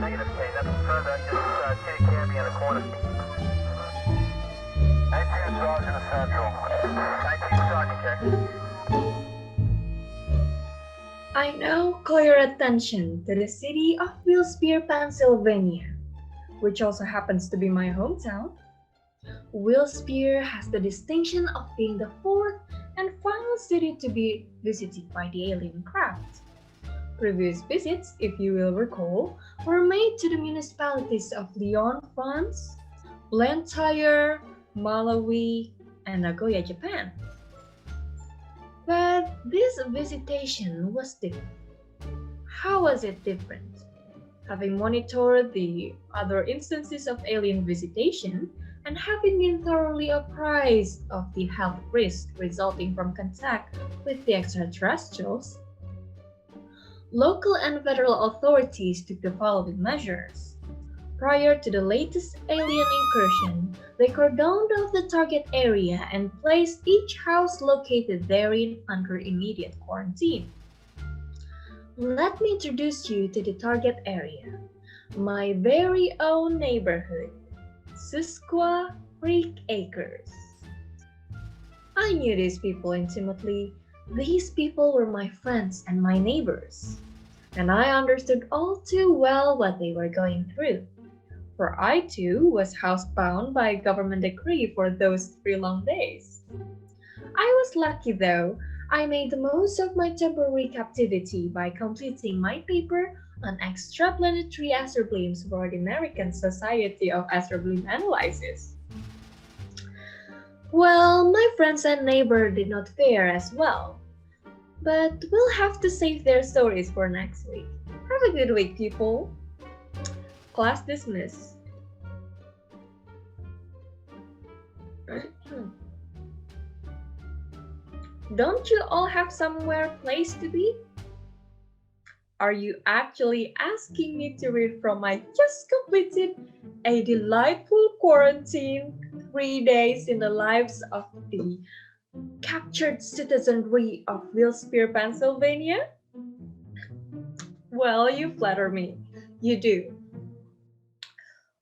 negative K, nothing further, just Kitty Camby in the corner. 19 Sergeant Central. 19 Sergeant K. I now call your attention to the city of Wilkes-Barre, Pennsylvania, which also happens to be my hometown. Wilkes-Barre has the distinction of being the fourth and final city to be visited by the alien craft. Previous visits, if you will recall, were made to the municipalities of Lyon, France, Blantyre, Malawi, and Nagoya, Japan. But this visitation was different. How was it different? Having monitored the other instances of alien visitation and having been thoroughly apprised of the health risks resulting from contact with the extraterrestrials, local and federal authorities took the following measures. Prior to the latest alien incursion, they cordoned off the target area and placed each house located therein under immediate quarantine. Let me introduce you to the target area, my very own neighborhood, Susquehanna Creek Acres. I knew these people intimately. These people were my friends and my neighbors, and I understood all too well what they were going through. For I too was housebound by a government decree for those 3 long days. I was lucky though. I made the most of my temporary captivity by completing my paper on extraplanetary astrobeams for the American Society of Astrobeam Analysis. Well, my friends and neighbor did not fare as well, but we'll have to save their stories for next week. Have a good week, people. Class dismissed. Don't you all have somewhere place to be? Are you actually asking me to read from my just completed a delightful quarantine 3 days in the lives of the captured citizenry of Wilkes-Barre, Pennsylvania? Well, you flatter me. You do.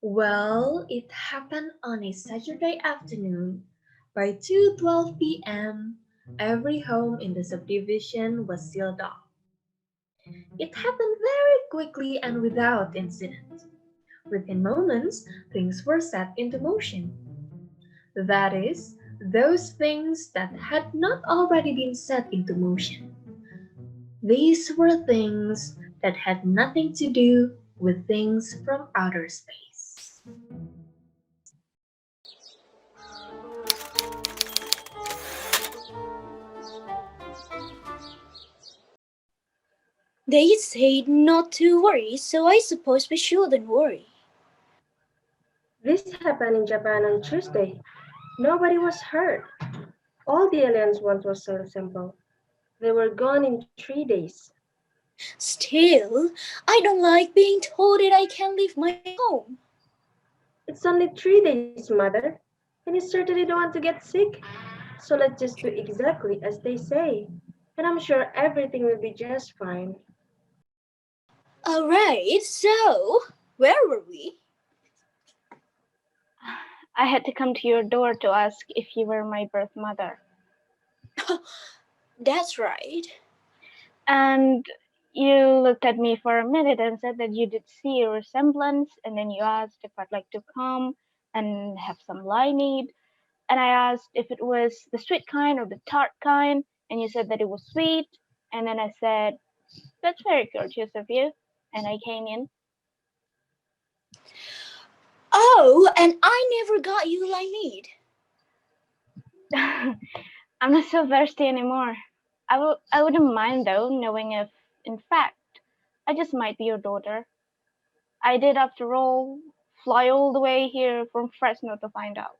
Well, it happened on a Saturday afternoon. By 2:12 p.m., every home in the subdivision was sealed off. It happened very quickly and without incident. Within moments, things were set into motion. That is, those things that had not already been set into motion. These were things that had nothing to do with things from outer space. They said not to worry, so I suppose we shouldn't worry. This happened in Japan on Tuesday. Nobody was hurt. All the aliens want was so simple. They were gone in 3 days. Still, I don't like being told that I can't leave my home. It's only 3 days, Mother, and you certainly don't want to get sick. So let's just do exactly as they say, and I'm sure everything will be just fine. Alright, so where were we? I had to come to your door to ask if you were my birth mother. That's right. And you looked at me for a minute and said that you did see a resemblance, and then you asked if I'd like to come and have some limeade. And I asked if it was the sweet kind or the tart kind, and you said that it was sweet. And then I said, that's very courteous of you. And I came in. Oh, and I never got you limeade. I'm not so thirsty anymore. I wouldn't mind though, knowing if, in fact, I just might be your daughter. I did, after all, fly all the way here from Fresno to find out.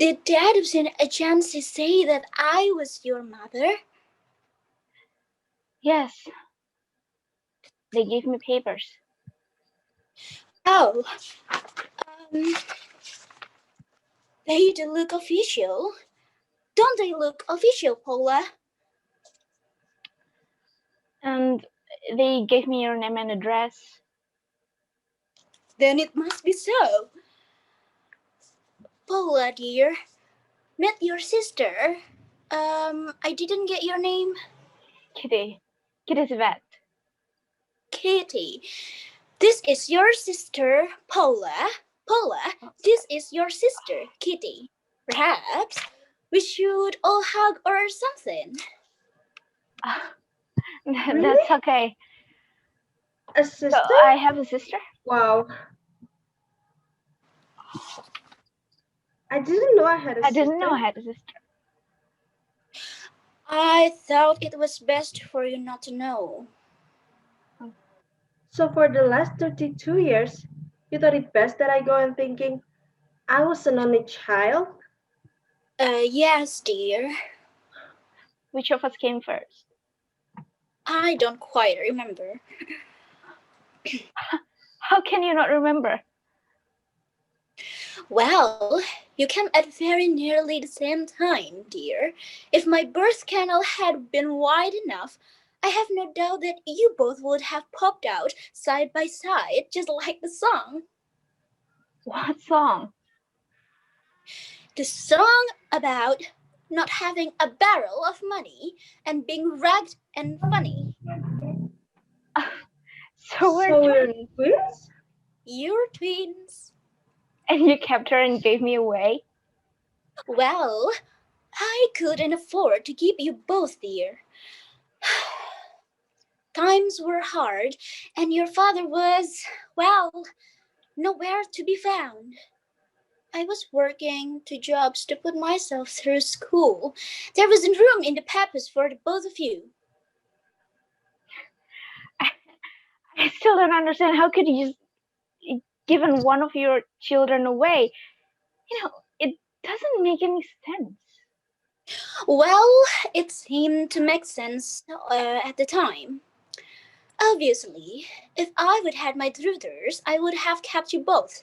Did Dad have a chance to say that I was your mother? Yes. They gave me papers. Oh. They do look official. Don't they look official, Paula? And they gave me your name and address. Then it must be so. Paula, dear, met your sister. I didn't get your name. Kitty. Kitty Svet. Kitty. This is your sister, Paula. Paula, this is your sister, Kitty. Perhaps we should all hug or something. That's okay. A So sister? I have a sister? Wow. I didn't know I had a I sister. didn't know I had a sister. I thought it was best for you not to know. So for the last 32 years, you thought it best that I go on thinking I was an only child? Yes, dear. Which of us came first? I don't quite remember. How can you not remember? Well, you came at very nearly the same time, dear. If my birth canal had been wide enough, I have no doubt that you both would have popped out side by side, just like the song. What song? The song about not having a barrel of money and being ragged and funny. So we're twins. twins? You're twins. And you kept her and gave me away? Well, I couldn't afford to keep you both, dear. Times were hard, and your father was, well, nowhere to be found. I was working 2 jobs to put myself through school. There wasn't room in the papers for the both of you. I still don't understand. How could you just given one of your children away? It doesn't make any sense. Well, it seemed to make sense at the time. Obviously, if I would had my druthers, I would have kept you both.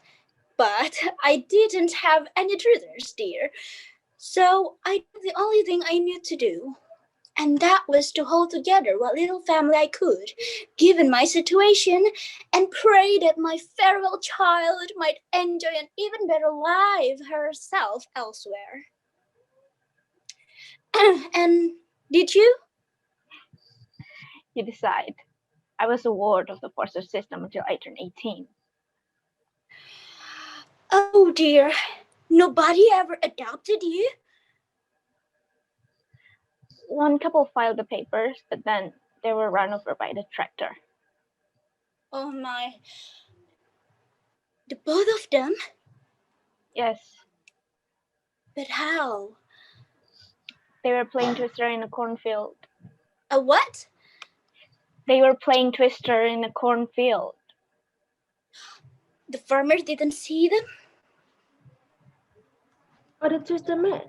But I didn't have any druthers, dear. So I did the only thing I knew to do. And that was to hold together what little family I could, given my situation, and pray that my farewell child might enjoy an even better life herself elsewhere. And did you? You decide. I was a ward of the foster system until I turned 18. Oh dear, nobody ever adopted you? One couple filed the papers, but then they were run over by the tractor. Oh my. The both of them? Yes, But how? they were playing Twister in a cornfield. A what? They were playing Twister in a cornfield. The farmers didn't see them? Or the twister man?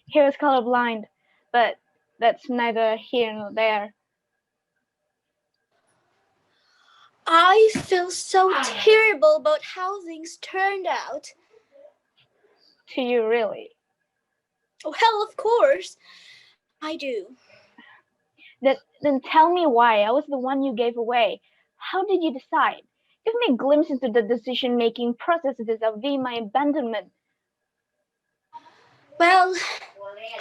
He was colorblind, but that's neither here nor there. I feel so terrible about how things turned out. To you, really. Well, of course, I do. Then tell me why. I was the one you gave away. How did you decide? Give me a glimpse into the decision-making process vis-a-vis my abandonment. Well,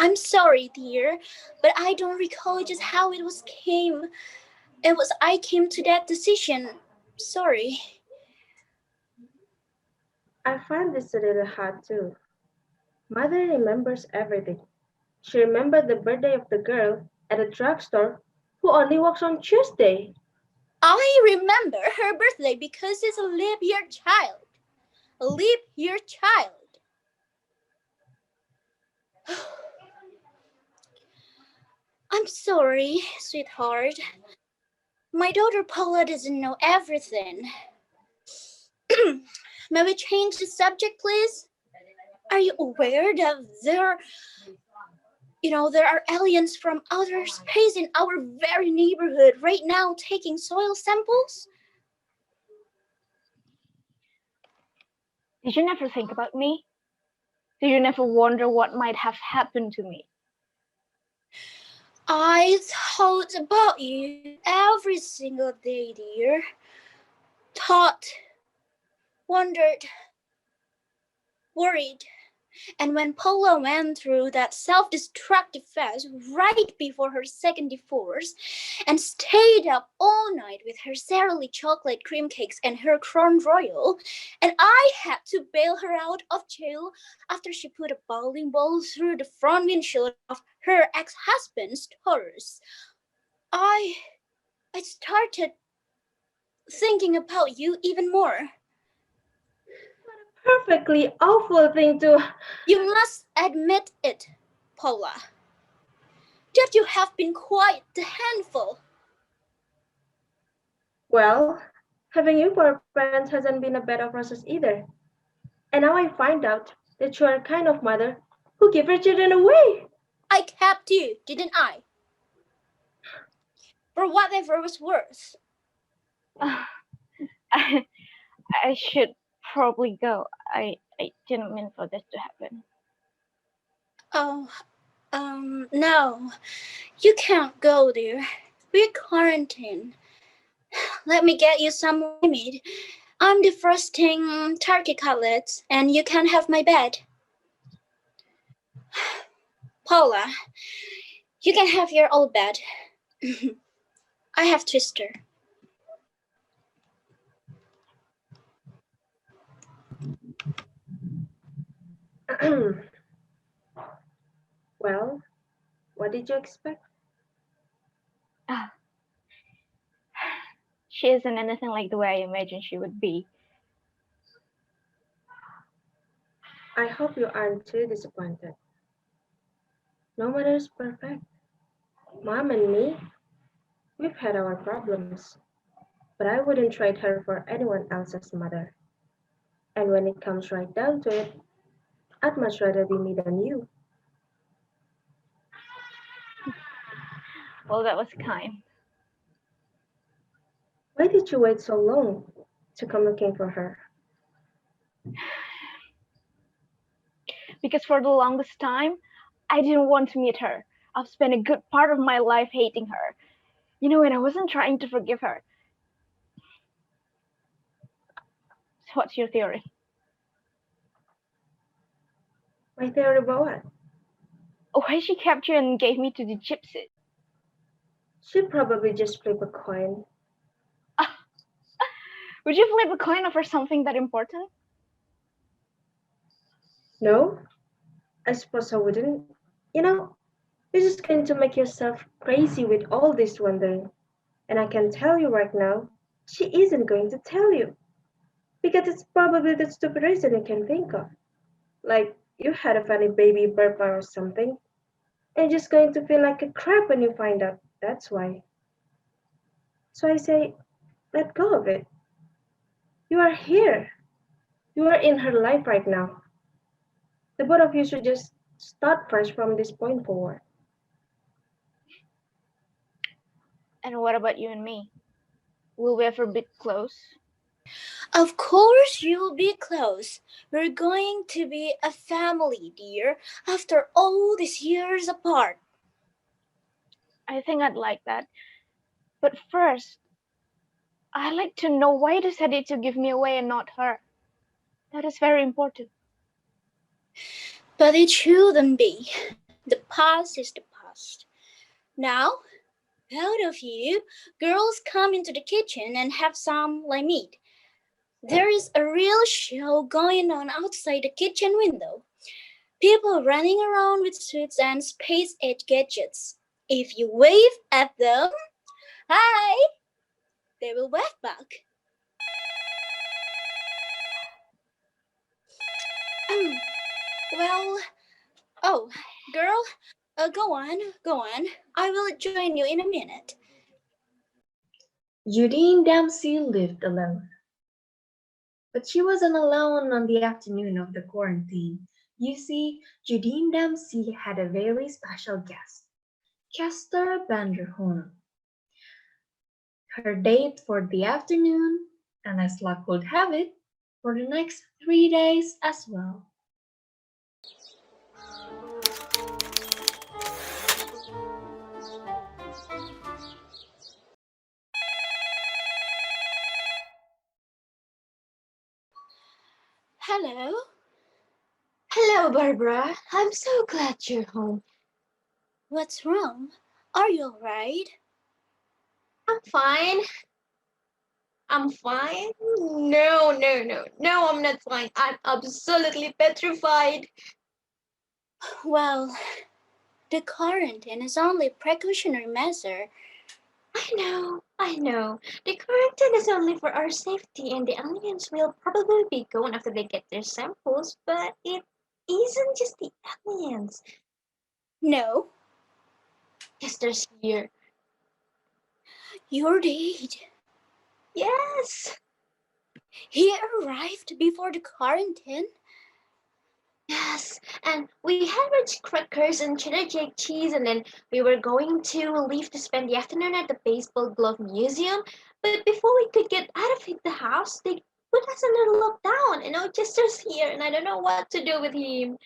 I'm sorry, dear, but I don't recall just how it was came. I came to that decision. Sorry. I find this a little hard too. Mother remembers everything. She remembered the birthday of the girl at the drugstore who only works on Tuesday. I remember her birthday because it's a leap year child. A leap year child. I'm sorry, sweetheart. My daughter Paula doesn't know everything. May we change the subject, please? Are you aware that there are aliens from outer space in our very neighborhood right now taking soil samples? Did you never think about me? Did you never wonder what might have happened to me? I thought about you every single day, dear. Thought, wondered, worried. And when Paula went through that self-destructive phase right before her second divorce and stayed up all night with her Sara Lee chocolate cream cakes and her Crown Royal, and I had to bail her out of jail after she put a bowling ball through the front windshield of her ex-husband's Taurus, I started thinking about you even more. Perfectly awful thing to. You must admit it, Paula, that you have been quite the handful. Well, having you for a friend hasn't been a bed of roses either. And now I find out that you are a kind of mother who give her children away. I kept you, didn't I? For whatever it was worth. I, I should probably go. I didn't mean for this to happen. Oh, no. You can't go there. We're quarantined. Let me get you some meat. I'm defrosting turkey cutlets, and you can have my bed. Paula, you can have your old bed. I have Twister. Well, what did you expect? She isn't anything like the way I imagined she would be. I hope you aren't too disappointed. No mother is perfect. Mom and me, we've had our problems, but I wouldn't trade her for anyone else's mother. And when it comes right down to it, I'd much rather be me than you. Well, that was kind. Why did you wait so long to come looking for her? Because for the longest time, I didn't want to meet her. I've spent a good part of my life hating her. You know, and I wasn't trying to forgive her. So what's your theory? My theory about what? Why she kept you and gave me to the gypsy? She'd probably just flip a coin. Would you flip a coin over something that important? No, I suppose I wouldn't. You know, you're just going to make yourself crazy with all this wondering. And I can tell you right now, she isn't going to tell you. Because it's probably the stupid reason you can think of. Like you had a funny baby burp or something. And you're just going to feel like a crap when you find out. That's why. So I say, let go of it. You are here. You are in her life right now. The both of you should just start fresh from this point forward. And what about you and me? Will we ever be close? Of course you'll be close. We're going to be a family, dear, after all these years apart. I think I'd like that. But first, I'd like to know why you decided to give me away and not her. That is very important. But it shouldn't be. The past is the past. Now, both of you girls come into the kitchen and have some meat. There is a real show going on outside the kitchen window. People running around with suits and space-age gadgets. If you wave at them, hi, they will wave back. Well, oh, girl, go on. I will join you in a minute. Judy and Dempsey lived alone. But she wasn't alone on the afternoon of the quarantine. You see, Judy and Dempsey had a very special guest, Chester Vanderhorn. Her date for the afternoon, and as luck would have it, for the next 3 days as well. Hello. Hello, Barbara. I'm so glad you're home. What's wrong? Are you alright? I'm fine. I'm fine. No, I'm not fine. I'm absolutely petrified. Well, the quarantine is only a precautionary measure. I know. The quarantine is only for our safety, and the aliens will probably be gone after they get their samples, but it isn't just the aliens. No, Chester's here. you're dead. Yes. He arrived before the quarantine. Yes, and we had rich crackers and cheddar jack cheese, and then we were going to leave to spend the afternoon at the Baseball Glove Museum. But before we could get out of the house, they put us under lockdown. And now Chester's here, and I don't know what to do with him.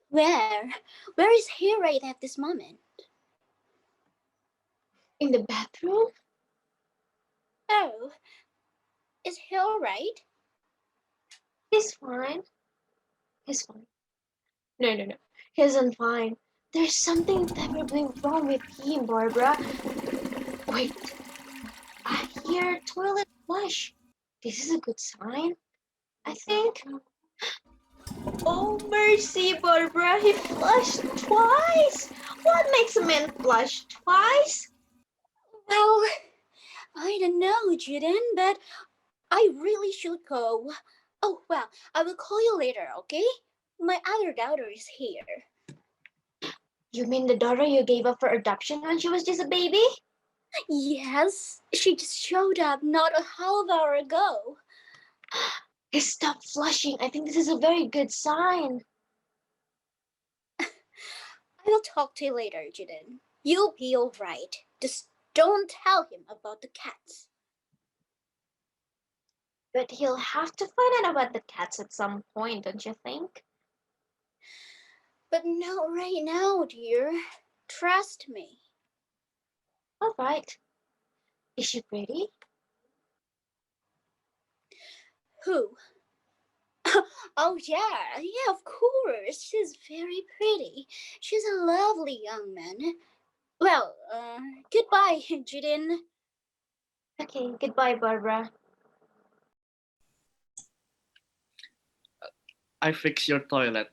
Where? Where is he right at this moment? In the bathroom? Oh, is he alright? He's fine. He's fine. No. He isn't fine. There's something terribly wrong with him, Barbara. Wait. I hear a toilet flush. This is a good sign, I think. Oh, mercy, Barbara. He flushed twice. What makes a man flush twice? Well, I don't know, Juden, but I really should go. Oh, well, I will call you later, okay? My other daughter is here. You mean the daughter you gave up for adoption when she was just a baby? Yes, she just showed up not a half hour ago. He stopped flushing. I think this is a very good sign. I will talk to you later, Juden. You'll be alright. Just don't tell him about the cats. But he'll have to find out about the cats at some point, don't you think? But not right now, dear. Trust me. All right. Is she pretty? Who? Oh, yeah, of course. She's very pretty. She's a lovely young man. Well, goodbye, Juden. Okay, goodbye, Barbara. I fixed your toilet.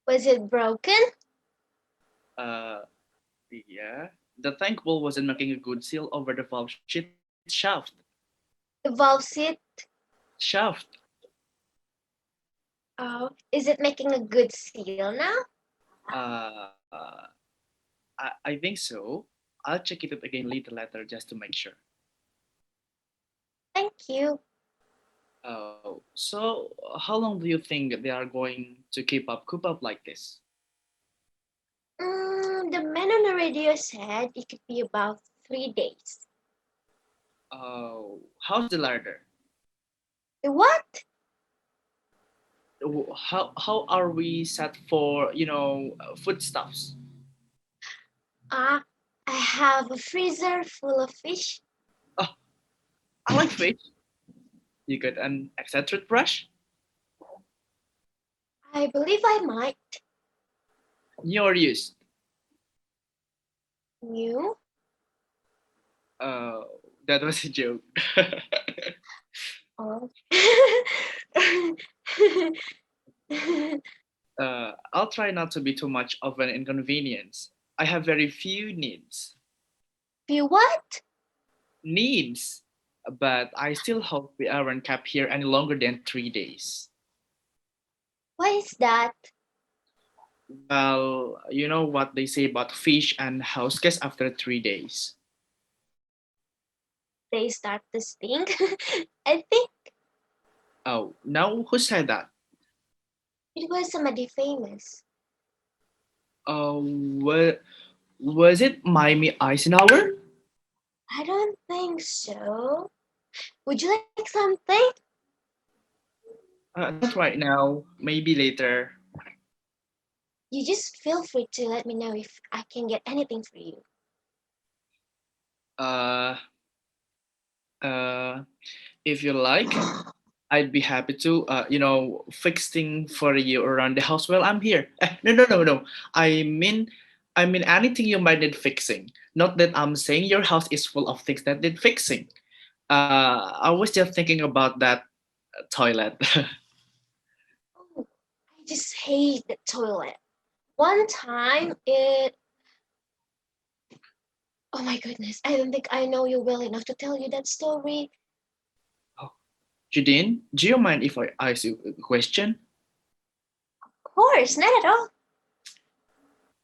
Was it broken? Yeah. The tank wall wasn't making a good seal over the valve sheet shaft. The valve seat? Shaft. Oh, is it making a good seal now? Uh, uh, I think so. I'll check it again later just to make sure. Thank you. So how long do you think they are going to coop up like this? The man on the radio said it could be about 3 days. How's the larder? The what? How are we set for foodstuffs? I have a freezer full of fish. Oh, I like fish. You got an extra toothbrush? I believe I might. You're used. You? That was a joke. Oh. I'll try not to be too much of an inconvenience. I have very few needs. You what? Needs, but I still hope we aren't kept here any longer than 3 days. Why is that? Well, you know what they say about fish and house guests after 3 days. They start to stink. I think Oh, now who said that? it was somebody famous. Oh, was it Miami Eisenhower? I don't think so. Would you like something? Not right now. Maybe later. You just feel free to let me know if I can get anything for you. Uh, If you like, I'd be happy to, fix things for you around the house while I'm here. No, no, no, no. I mean anything you might need fixing. Not that I'm saying your house is full of things that need fixing. I was just thinking about that toilet. Oh, I just hate the toilet. One time it. Oh my goodness, I don't think I know you well enough to tell you that story. Oh, Judine, do you mind if I ask you a question? Of course, not at all.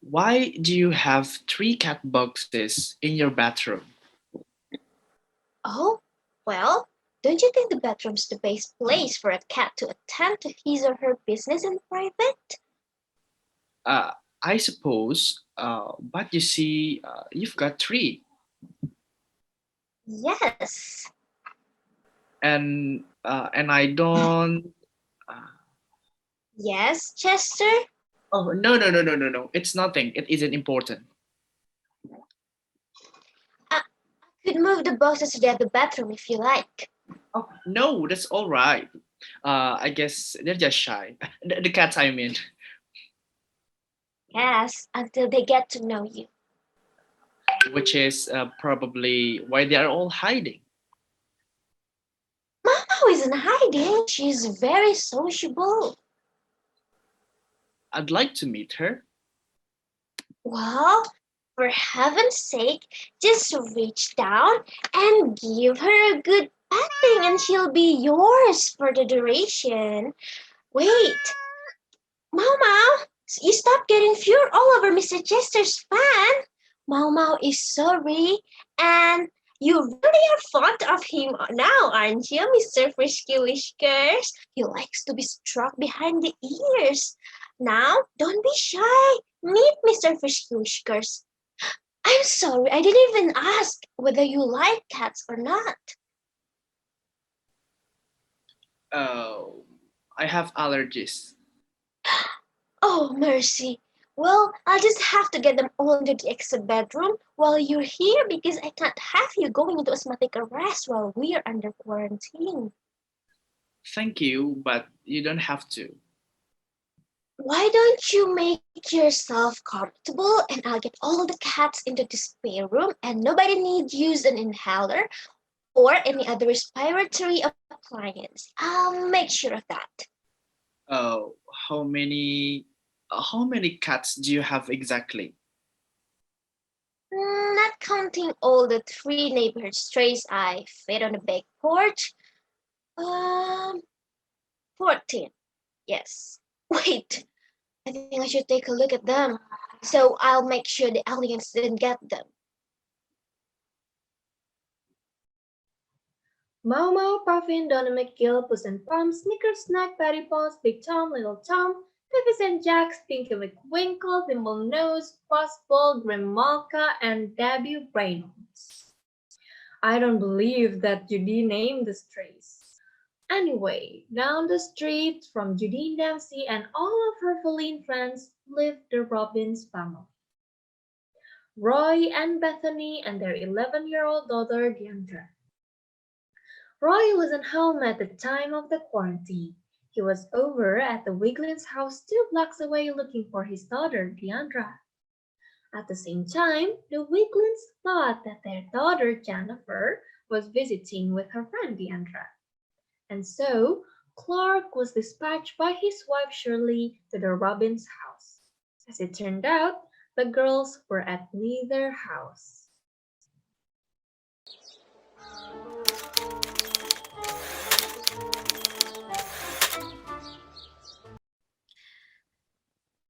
Why do you have three cat boxes in your bathroom? Oh, well, don't you think the bedroom's the best place for a cat to attend to his or her business in private? Uh, I suppose, but you see, you've got three, Yes. and I don't. Uh, Yes, Chester? oh, no, no, no, no, no, no! It's nothing. It isn't important. I could move the boxes to the other bedroom if you like. Oh no, that's all right. I guess they're just shy. The cats, I mean. Yes, until they get to know you. Which is probably why they are all hiding. Mama isn't hiding. She's very sociable. I'd like to meet her. Well, for heaven's sake, just reach down and give her a good petting and she'll be yours for the duration. Wait, Mau Mau, you stop getting fury all over Mr. Chester's fan. Mau Mau is sorry, and you really are fond of him now, aren't you, Mr. Frisky Whiskers? He likes to be struck behind the ears. Now, don't be shy. Meet Mr. Frisky Whiskers. I'm sorry, I didn't even ask whether you like cats or not. Oh, I have allergies. Oh, mercy. Well, I'll just have to get them all into the extra bedroom while you're here because I can't have you going into asthmatic arrest while we're under quarantine. Thank you, but you don't have to. Why don't you make yourself comfortable and I'll get all the cats into the spare room and nobody needs use an inhaler or any other respiratory appliance. I'll make sure of that. Oh, how many cats do you have exactly? Not counting all the 3 neighborhood strays I fed on the back porch. Um, 14. Yes. Wait, I think I should take a look at them. So I'll make sure the aliens didn't get them. Mau Mau, Puffin, Donna McGill, Puss and Pom, Snickers, Snack, Patty Paws, Big Tom, Little Tom, Beavis and Jax, Pinky McWinkle, Thimble Nose, Puzzball, Grimalka, and Debbie Reynolds. I don't believe that Judy named the strays. Anyway, down the street from Judy Dempsey and all of her feline friends lived the Robbins family. Roy and Bethany and their 11-year-old daughter Deandra. Roy wasn't home at the time of the quarantine. He was over at the Wiglins' house 2 blocks away looking for his daughter Deandra. At the same time, the Wiglins thought that their daughter Jennifer was visiting with her friend Deandra. And so, Clark was dispatched by his wife Shirley to the Robbins' house. As it turned out, the girls were at neither house.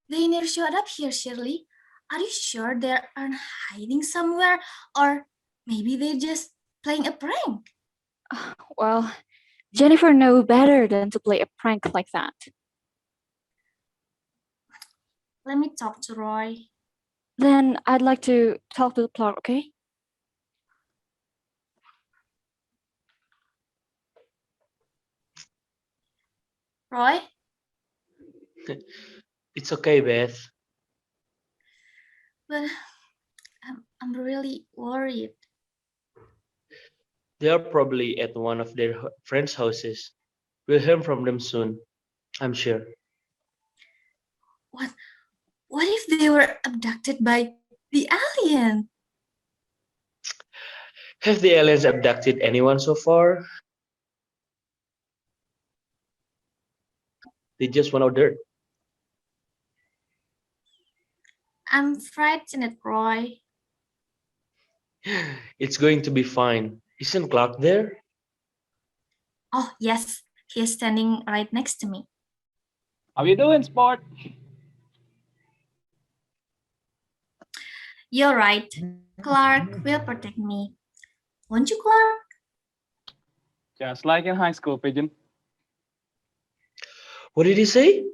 They never showed up here, Shirley. Are you sure they aren't hiding somewhere? Or maybe they're just playing a prank? Well, Jennifer knew better than to play a prank like that. Let me talk to Roy. Then I'd like to talk to Clark, okay? Roy? It's okay, Beth. But I'm really worried. They are probably at one of their friends' houses. We'll hear from them soon, I'm sure. What what if they were abducted by the alien? Have the aliens abducted anyone so far? They just want our dirt. I'm frightened, Roy. It's going to be fine. Isn't Clark there? Oh, yes, he's standing right next to me. How you doing, sport? You're right. Clark will protect me. Won't you, Clark? Just like in high school, Pigeon. What did he say?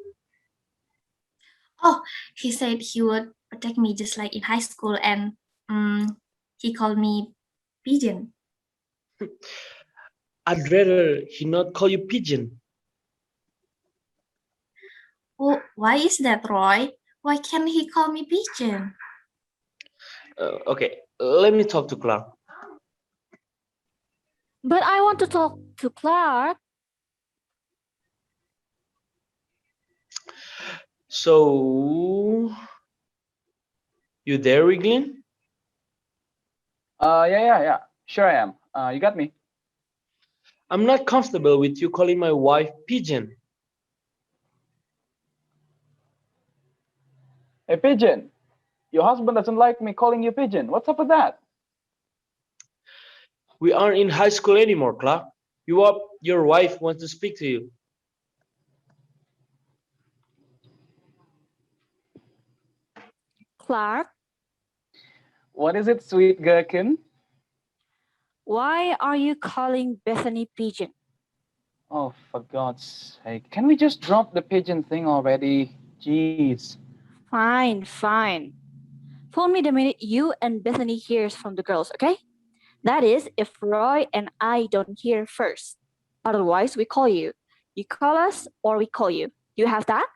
Oh, he said he would protect me just like in high school, and he called me Pigeon. I'd rather he not call you Pigeon. Oh, why is that, Roy? Why can't he call me Pigeon? Okay, let me talk to Clark. But I want to talk to Clark. So, you there, Wiglin? Yeah. Sure I am. You got me. I'm not comfortable with you calling my wife Pigeon. Hey, Pigeon. Your husband doesn't like me calling you Pigeon. What's up with that? We aren't in high school anymore, Clark. Your wife wants to speak to you. Clark, What is it, sweet gherkin? why are you calling Bethany Pigeon? Oh, for God's sake. Can we just drop the pigeon thing already? Jeez. Fine, fine. Phone me the minute you and Bethany hears from the girls, okay? That is, if Roy and I don't hear first. Otherwise, we call you. You call us or we call you. You have that?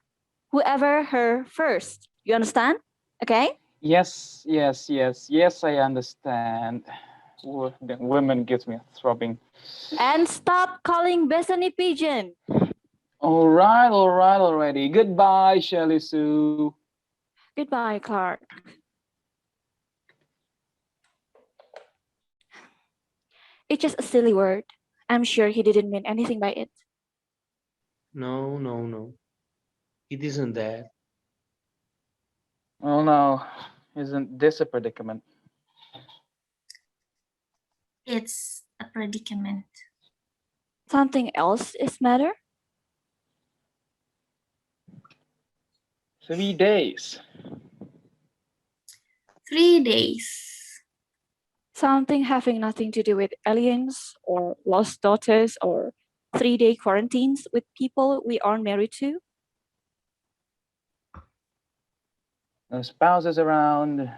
Whoever heard first. You understand? Okay? Yes, I understand. The women gives me a throbbing. And stop calling Bethany Pigeon. All right already. Goodbye, Shirley Sue. Goodbye, Clark. It's just a silly word. I'm sure he didn't mean anything by it. No. It isn't that. Oh no, isn't this a predicament? It's a predicament. Something else is matter? 3 days. 3 days. Something having nothing to do with aliens or lost daughters or 3-day quarantines with people we aren't married to? No spouses around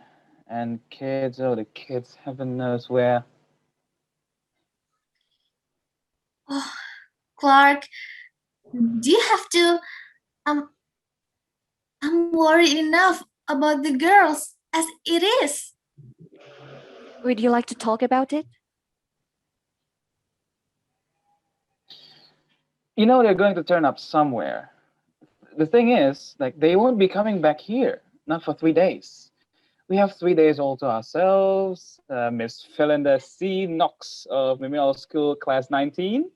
and kids. Oh, the kids, heaven knows where. Oh, Clark, do you have to? I'm worried enough about the girls as it is. Would you like to talk about it? You know they're going to turn up somewhere. The thing is, like, they won't be coming back here. Not for 3 days. We have 3 days all to ourselves. Miss Philander C. Knox of Memorial School, class 19.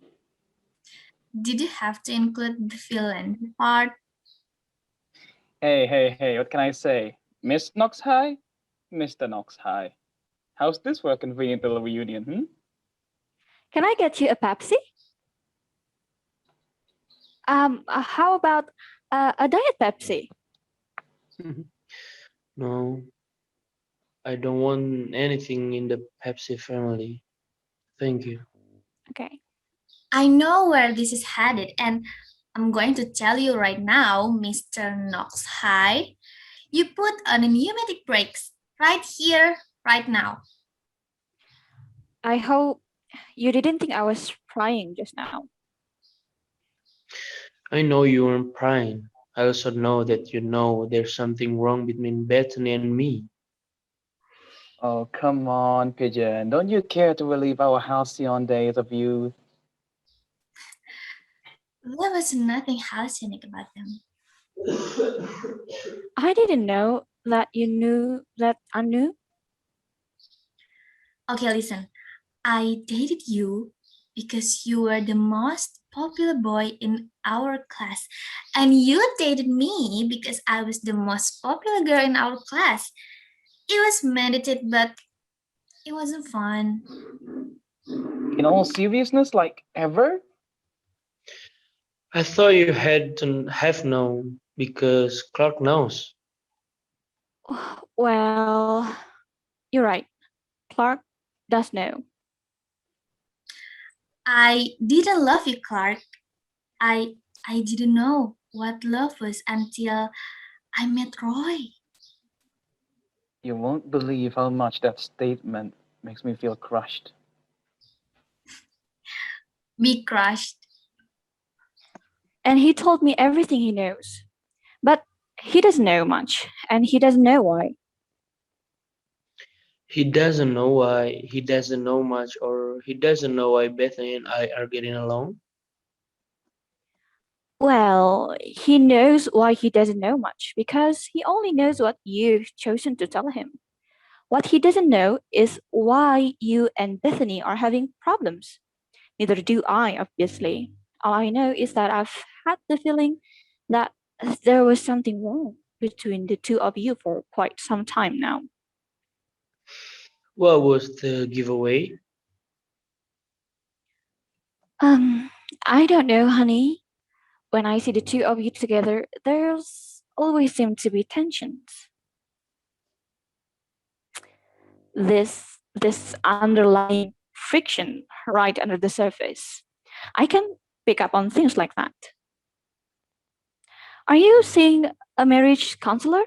Did you have to include the villain part? Hey, what can I say? Miss Knox High? Mr. Knox High. How's this for a convenient little reunion, hmm? Can I get you a Pepsi? How about a Diet Pepsi? No, I don't want anything in the Pepsi family. Thank you. Okay. I know where this is headed, and I'm going to tell you right now, Mr. Knox High. You put on a pneumatic brakes right here, right now. I hope you didn't think I was crying just now. I know you weren't prying. I also know that you know there's something wrong between Bethany and me. Oh, come on, Pigeon. Don't you care to relive our halcyon days of youth? There was nothing halcyon about them. I didn't know that you knew that I knew. Okay, listen. I dated you because you were the most popular boy in our class. And you dated me because I was the most popular girl in our class. It was mandated, but it wasn't fun. In all seriousness, like ever? I thought you had to have known because Clark knows. Well, you're right. Clark does know. I didn't love you, Clark. I I didn't know what love was until I met Roy. You won't believe how much that statement makes me feel crushed. We crushed. And he told me everything he knows. But he doesn't know much, and he doesn't know why. He doesn't know why, he doesn't know much, or he doesn't know why Bethany and I are getting along. Well, he knows why he doesn't know much, because he only knows what you've chosen to tell him. What he doesn't know is why you and Bethany are having problems. Neither do I, obviously. All I know is that I've had the feeling that there was something wrong between the two of you for quite some time now. What was the giveaway? Um, I don't know, honey. When I see the two of you together, there's always seem to be tensions. This underlying friction right under the surface. I can pick up on things like that. Are you seeing a marriage counselor?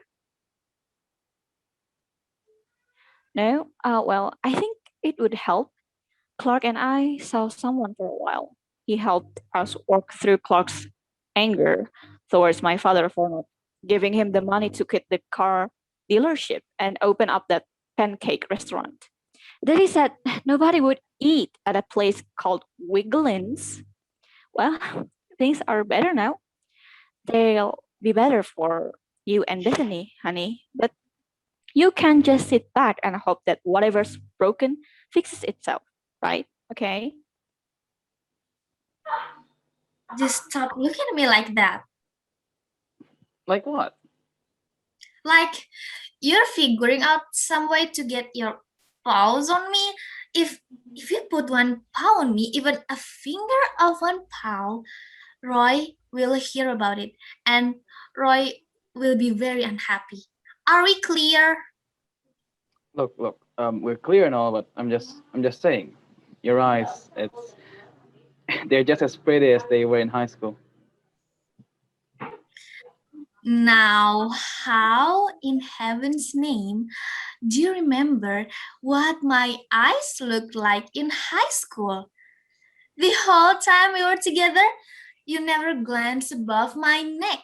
No? Well, I think it would help. Clark and I saw someone for a while. He helped us work through Clark's anger towards my father for not giving him the money to quit the car dealership and open up that pancake restaurant. Then he said nobody would eat at a place called Wigglins. Well, things are better now. They'll be better for you and Bethany, honey. But you can just sit back and hope that whatever's broken fixes itself, right? Okay? Just stop looking at me like that. Like what? Like you're figuring out some way to get your paws on me. If you put one paw on me, even a finger of one paw, Roy will hear about it, and Roy will be very unhappy. Are we clear? Look. We're clear and all, but I'm just saying, your eyes, they're just as pretty as they were in high school. Now, how in heaven's name do you remember what my eyes looked like in high school? The whole time we were together, you never glanced above my neck.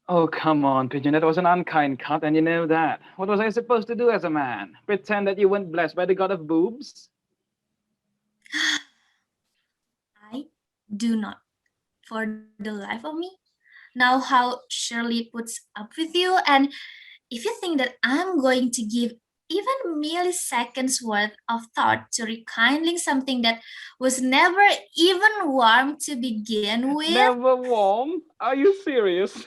Oh, come on, Pigeon. That was an unkind cut, and you know that. What was I supposed to do as a man? Pretend that you weren't blessed by the god of boobs? I do not, for the life of me. Now, how Shirley puts up with you, and if you think that I'm going to give even milliseconds worth of thought to rekindling something that was never even warm to begin with, Never warm? Are you serious?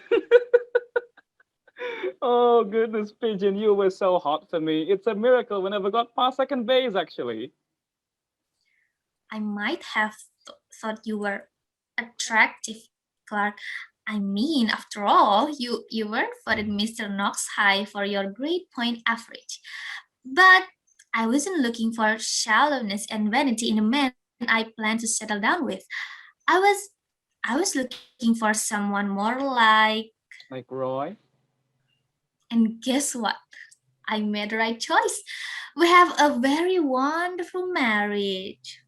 Oh, goodness, Pigeon, you were so hot for me. It's a miracle we never got past second base, actually. I might have thought you were attractive, Clark. I mean, after all, you weren't voted Mr. Knox High for your grade point average. But I wasn't looking for shallowness and vanity in a man I plan to settle down with. I was looking for someone more like, Like Roy? and guess what? I made the right choice. We have a very wonderful marriage.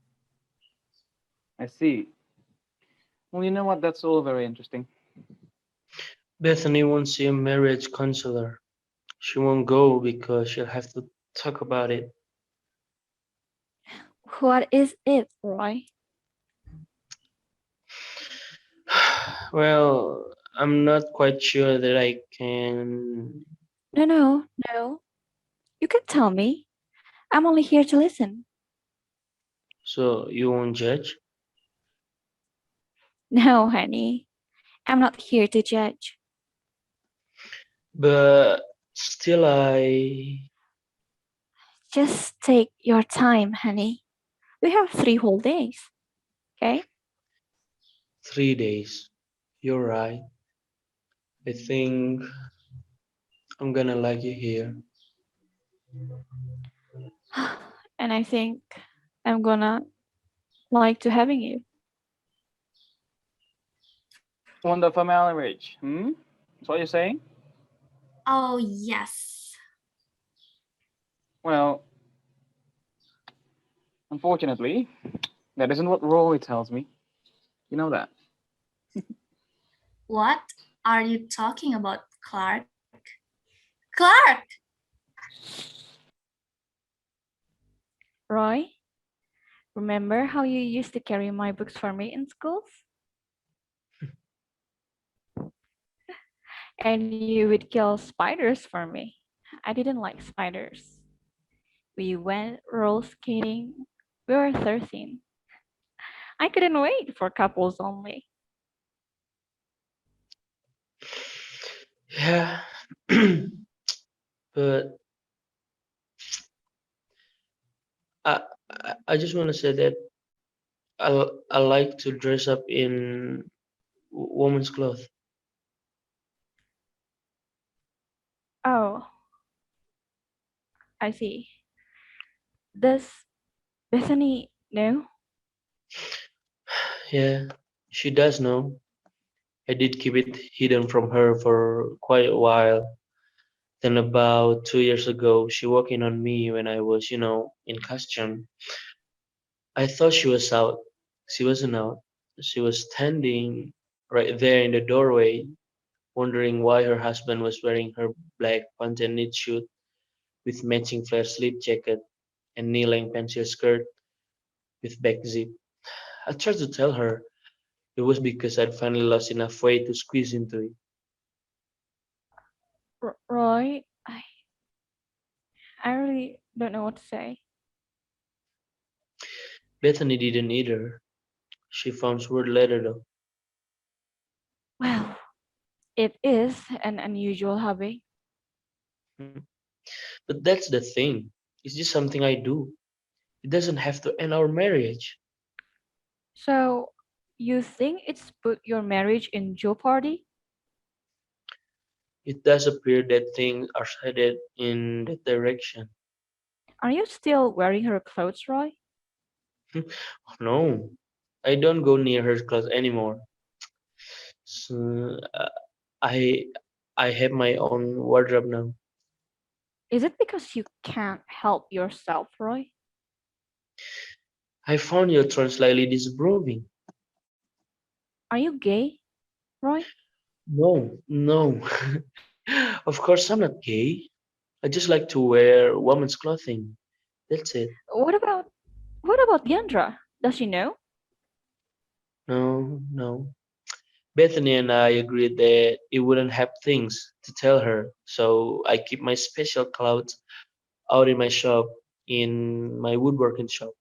I see. Well, you know what? That's all very interesting. Bethany won't see a marriage counselor. She won't go because she'll have to talk about it. What is it, Roy? Well, I'm not quite sure that I can. No. You can tell me. I'm only here to listen. So you won't judge? No, honey. I'm not here to judge. But still, I. Just take your time, honey. We have 3 whole days, okay? 3 days. You're right. I think I'm gonna like you here. And I think I'm gonna like to having you. Wonderful marriage. That's what you're saying? Oh, yes. Well, unfortunately, that isn't what Roy tells me. You know that. What are you talking about, Clark? Clark! Roy, remember how you used to carry my books for me in schools? And you would kill spiders for me. I didn't like spiders. We went roller skating. We were 13. I couldn't wait for couples only. Yeah. But I just want to say that I like to dress up in woman's clothes. Oh, I see. Does Bethany know? Yeah, she does know. I did keep it hidden from her for quite a while. Then about 2 years ago, she walked in on me when I was, in costume. I thought she was out. She wasn't out. She was standing right there in the doorway, wondering why her husband was wearing her black panty knit suit with matching flare sleeve jacket and knee-length pencil skirt with back zip. I tried to tell her it was because I'd finally lost enough weight to squeeze into it. Roy, I really don't know what to say. Bethany didn't either. She found word later though. Well, it is an unusual hobby. Hmm. But that's the thing. It's just something I do. It doesn't have to end our marriage. So, you think it's put your marriage in jeopardy? It does appear that things are headed in that direction. Are you still wearing her clothes, Roy? No, I don't go near her clothes anymore. So, I I have my own wardrobe now. Is it because you can't help yourself, Roy? I found your tone slightly disapproving. Are you gay, Roy? No, no. Of course I'm not gay. I just like to wear women's clothing. That's it. What about what about Leandra? Does she know? No, no. Bethany and I agreed that it wouldn't have things to tell her, so I keep my special clothes out in my shop, in my woodworking shop.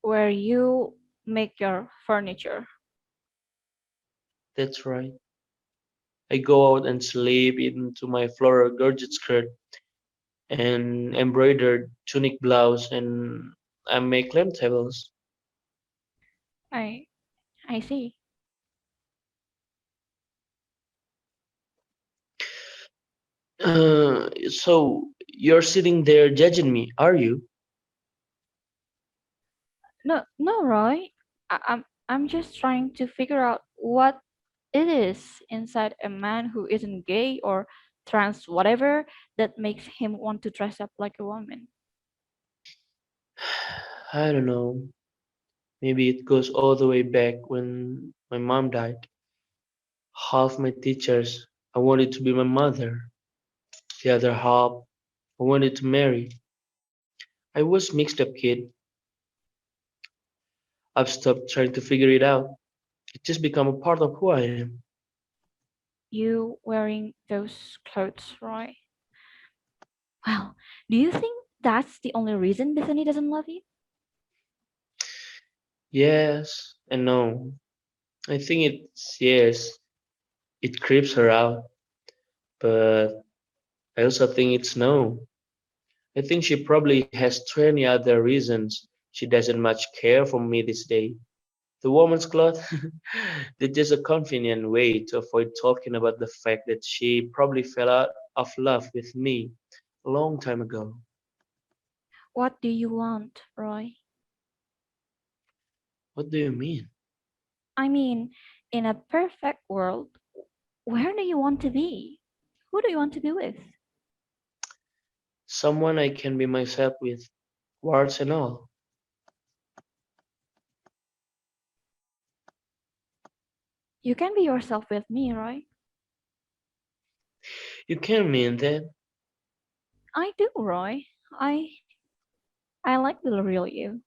Where you make your furniture. That's right. I go out and slip into my floral gorget skirt and embroidered tunic blouse, and I make lamp tables. I I see. So you're sitting there judging me, are you? No, Roy. I'm just trying to figure out what it is inside a man who isn't gay or trans whatever that makes him want to dress up like a woman. I don't know. Maybe it goes all the way back when my mom died. Half my teachers I wanted to be my mother. The other half I wanted to marry. I was mixed up kid. I've stopped trying to figure it out. It just become a part of who I am. You wearing those clothes, Roy? Well, do you think that's the only reason Bethany doesn't love you? Yes and no. I think it's yes. It creeps her out, but I also think it's no. I think she probably has 20 other reasons she doesn't much care for me this day. The woman's cloth, they're just a convenient way to avoid talking about the fact that she probably fell out of love with me a long time ago. What do you want, Roy? What do you mean? I mean, in a perfect world, where do you want to be? Who do you want to be with? Someone I can be myself with, warts and all. You can be yourself with me, Roy. You can mean that. I do, Roy. I like the real you.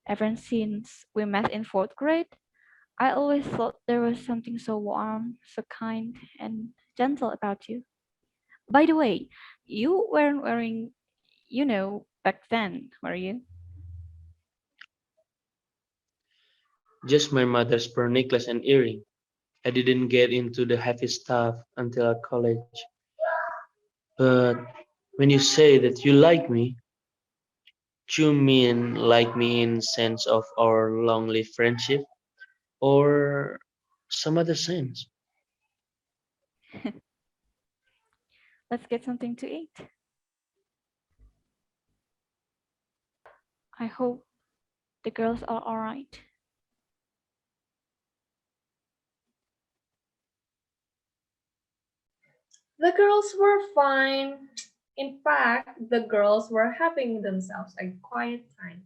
Ever since we met in fourth grade, I always thought there was something so warm, so kind, and gentle about you. By the way, you weren't wearing, back then, were you? Just my mother's pearl necklace and earring. I didn't get into the heavy stuff until college. But when you say that you like me, do you mean like me in sense of our long-lived friendship or some other sense? Let's get something to eat. I hope the girls are alright. The girls were fine. In fact, the girls were having themselves a quiet time.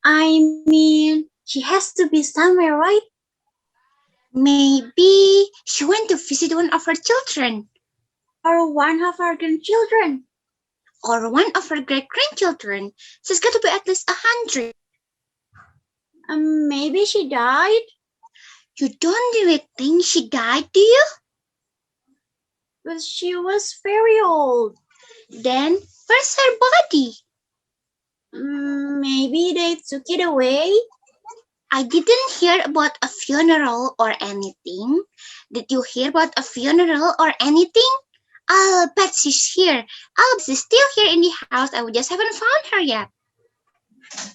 I mean, she has to be somewhere, right? Maybe she went to visit one of her children, or one of her grandchildren, or one of her great grandchildren. She's got to be at least 100. Maybe she died. You don't really think she died, do you? But she was very old. Then where's her body? Maybe they took it away. I didn't hear about a funeral or anything. Did you hear about a funeral or anything? I'll bet she's here. I'll bet she's still here in the house. I just haven't found her yet.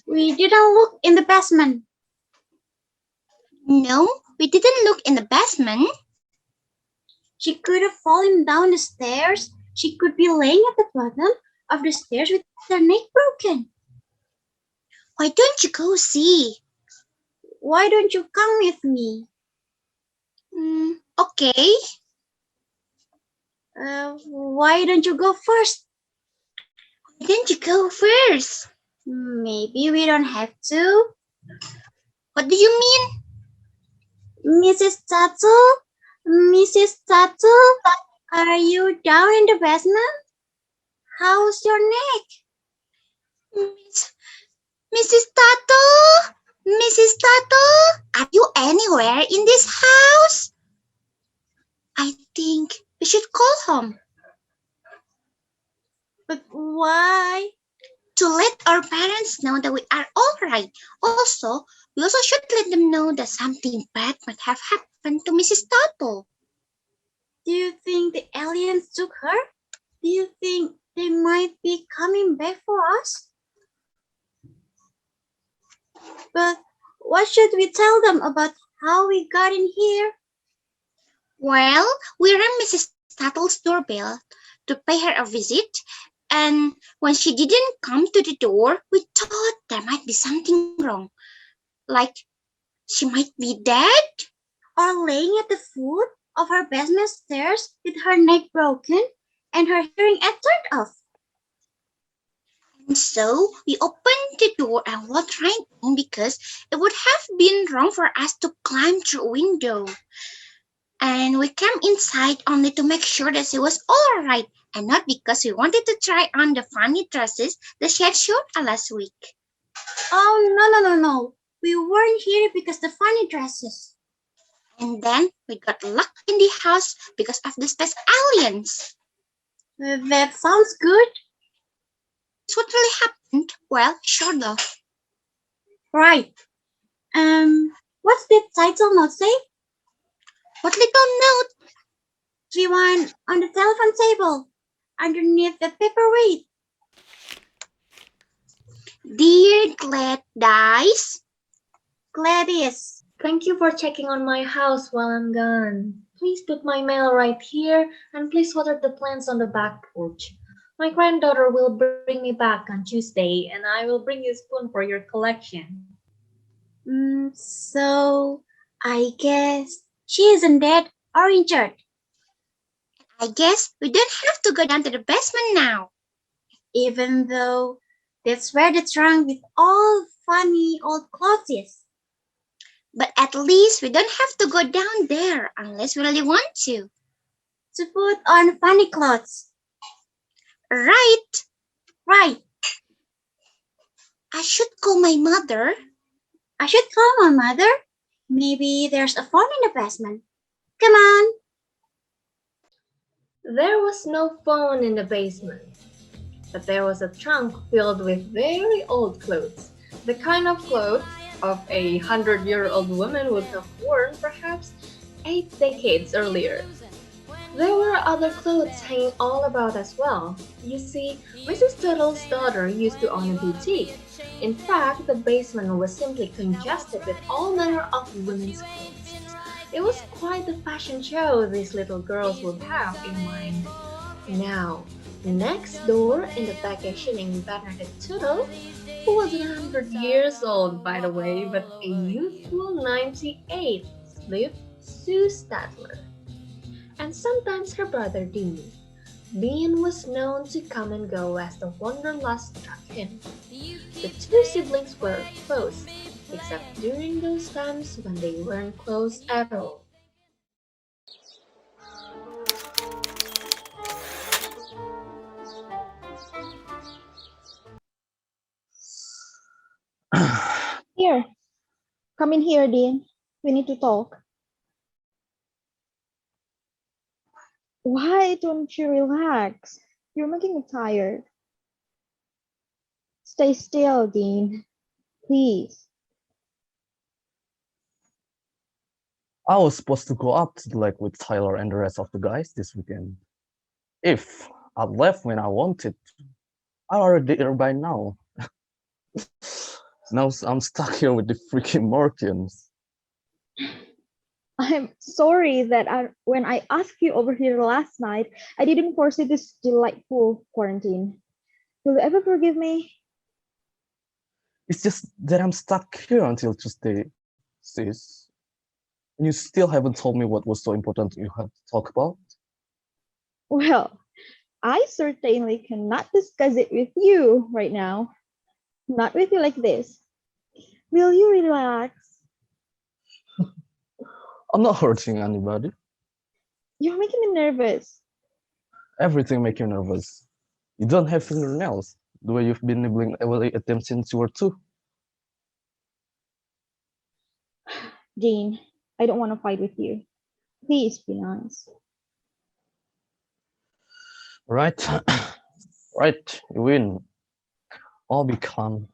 We didn't look in the basement. No, we didn't look in the basement. She could have fallen down the stairs. She could be laying at the bottom of the stairs with her neck broken. Why don't you go see? Why don't you come with me? Okay. Why don't you go first? Why don't you go first? Maybe we don't have to. What do you mean? Mrs. Tuttle? Mrs. Tuttle? Are you down in the basement? How's your neck? Mrs. Tuttle? Mrs. Tuttle? Are you anywhere in this house? I think we should call home. But why? To let our parents know that we are all right. Also, we also should let them know that something bad might have happened to Mrs. Tuttle. Do you think the aliens took her? Do you think they might be coming back for us? But what should we tell them about how we got in here? Well, we rang Mrs. Tuttle's doorbell to pay her a visit, and when she didn't come to the door, we thought there might be something wrong. Like she might be dead or laying at the foot of her basement stairs with her neck broken and her hearing aid turned off. And so we opened the door and walked right in because it would have been wrong for us to climb through a window. And we came inside only to make sure that she was all right, and not because we wanted to try on the funny dresses that she had showed us last week. Oh, no. We weren't here because the funny dresses. And then we got locked in the house because of the space aliens. That sounds good. That's what really happened. Well, sort of. Right. What's the title note say? What little note? The one on the telephone table, underneath the paperweight. Dear Gladys. Gladys. Thank you for checking on my house while I'm gone. Please put my mail right here and please water the plants on the back porch. My granddaughter will bring me back on Tuesday and I will bring you a spoon for your collection. So I guess she isn't dead or injured. I guess we don't have to go down to the basement now. Even though that's where the trunk with all funny old clothes is. But at least we don't have to go down there unless we really want to. To put on funny clothes. Right. Right. I should call my mother. I should call my mother. Maybe there's a phone in the basement. Come on. There was no phone in the basement, but there was a trunk filled with very old clothes, the kind of clothes of a 100-year-old woman would have worn perhaps 8 decades earlier. There were other clothes hanging all about as well. You see, Mrs. Tuttle's daughter used to own a boutique. In fact, the basement was simply congested with all manner of women's clothes. It was quite the fashion show these little girls would have in mind. Now, next door in the vacationing Bernadette Tuttle, who was 100 years old by the way, but a youthful 98, lived Sue Statler. And sometimes her brother Dean. Dean was known to come and go as the wanderlust struck him. The two siblings were close, except during those times when they weren't close at all. Here, come in here, Dean. We need to talk. Why don't you relax? You're making me tired. Stay still, Dean. Please. I was supposed to go up to the lake with Tyler and the rest of the guys this weekend. If I'd left when I wanted, I'd already there by now. Now I'm stuck here with the freaking Martians. I'm sorry that when I asked you over here last night, I didn't foresee this delightful quarantine. Will you ever forgive me? It's just that I'm stuck here until Tuesday, sis. And you still haven't told me what was so important you had to talk about. Well, I certainly cannot discuss it with you right now. Not with you like this. Will you relax? I'm not hurting anybody. You're making me nervous. Everything makes you nervous. You don't have fingernails, the way you've been nibbling away at them since you were 2. Dean, I don't want to fight with you. Please be nice. Right? Right, you win. I'll be calm.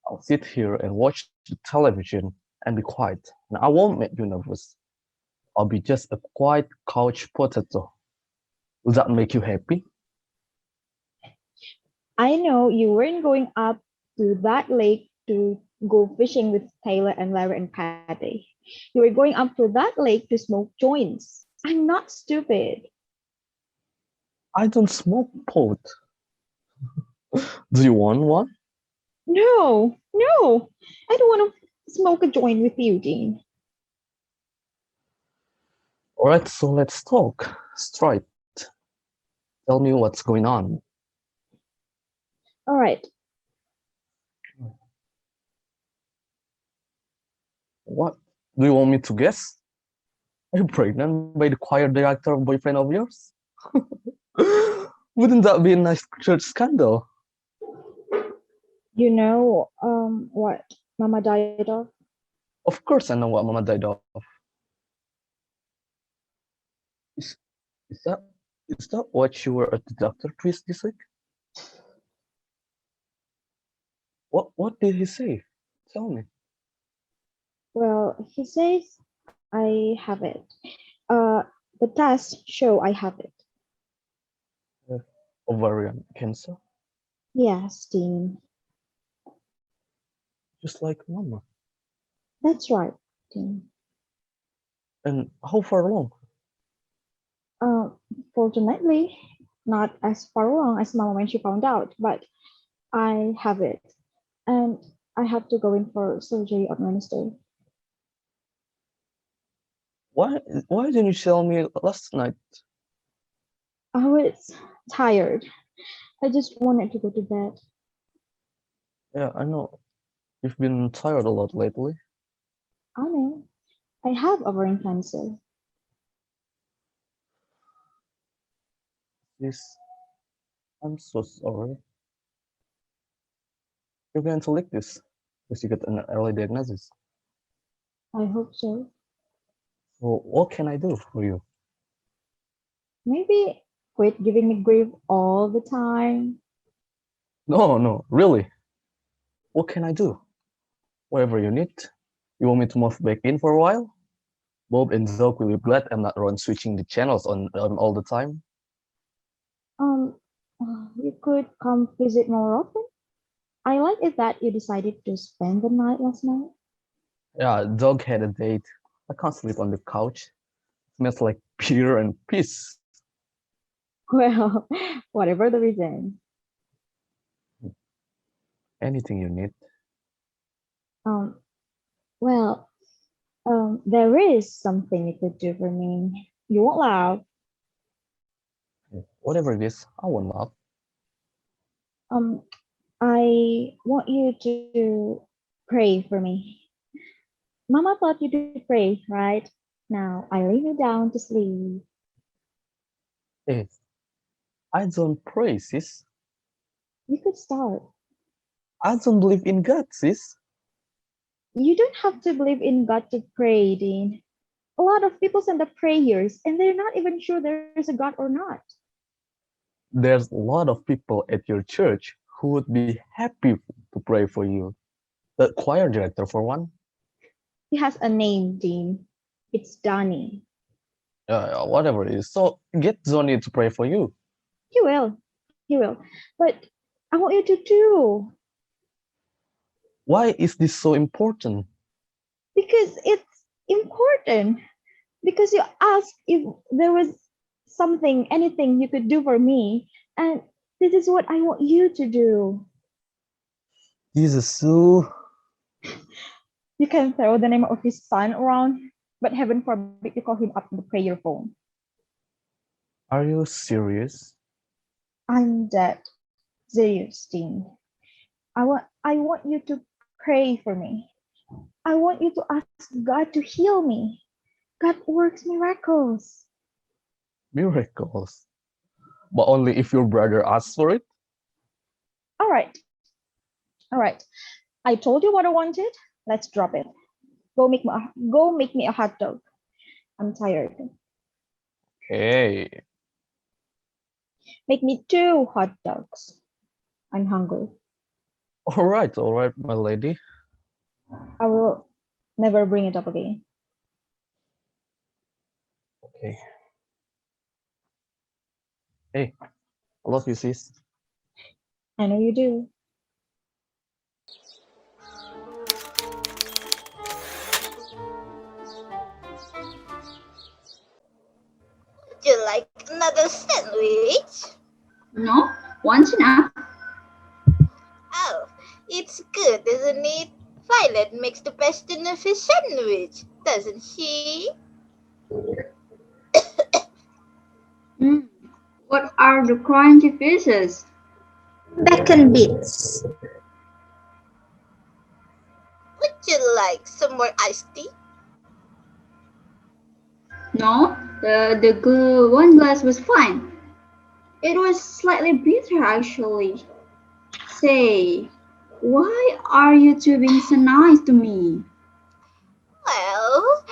I'll sit here and watch the television and be quiet. And I won't make you nervous. I'll be just a quiet couch potato. Will that make you happy? I know you weren't going up to that lake to go fishing with Taylor and Larry and Patty. You were going up to that lake to smoke joints. I'm not stupid. I don't smoke pot. Do you want one? No. I don't want to smoke a joint with you, Dean. All right, so let's talk straight. Tell me what's going on. All right. Do you want me to guess? Are you pregnant by the choir director boyfriend of yours? Wouldn't that be a nice church scandal? You know what Mama died of? Of course I know what Mama died of. Is, is that is that what you were at the doctor quiz this week? What did he say? Tell me. Well, he says I have it. The tests show I have it. Ovarian cancer, Yes, Dean. just like Mama. That's right, Dean. And how far along? Fortunately, not as far along as Mama when she found out, but I have it. And I have to go in for surgery on Wednesday. Why didn't you tell me last night? I was tired. I just wanted to go to bed. Yeah, I know. You've been tired a lot lately. I know. I have ovarian cancer. This, I'm so sorry. You're going to like this because you get an early diagnosis. I hope so. So what can I do for you? Maybe quit giving me grief all the time. No, really. What can I do? Whatever you need. You want me to move back in for a while? Bob and Zoe will be glad I'm not around switching the channels on all the time. You could come visit more often. I like it that you decided to spend the night last night. Yeah, dog had a date. I can't sleep on the couch. It smells like beer and piss. Well, whatever the reason. Anything you need. Well, there is something you could do for me. You won't laugh. Whatever it is, I won't laugh. I want you to pray for me. Mama taught you to pray, right? Now I lay you down to sleep. Hey, I don't pray, sis. You could start. I don't believe in God, sis. You don't have to believe in God to pray, Dean. A lot of people send up prayers and they're not even sure there's a God or not. There's a lot of people at your church who would be happy to pray for you. The choir director, for one. He has a name, Dean. It's Donnie. Whatever it is. So get Johnny to pray for you. He will. He will. But I want you to do. Why is this so important? Because it's important. Because you asked if there was something, anything you could do for me. And this is what I want you to do. Jesus, Sue. You can throw the name of his son around, but heaven forbid you call him up on the prayer phone. Are you serious? I'm dead serious, Dean. I want you to pray for me. I want you to ask God to heal me. God works miracles. Miracles. But only if your brother asks for it? All right. I told you what I wanted. Let's drop it. Go make me a hot dog. I'm tired. Okay. Make me 2 hot dogs. I'm hungry. All right, my lady. I will never bring it up again. Okay. Hey, I love you, sis. I know you do. Would you like another sandwich? No, one's enough. Oh, it's good, isn't it? Violet makes the best dinner fish sandwich, doesn't she? What are the crunchy pieces? Bacon bits. Would you like some more iced tea? No, the one glass was fine. It was slightly bitter actually. Say, why are you two being so nice to me? Well,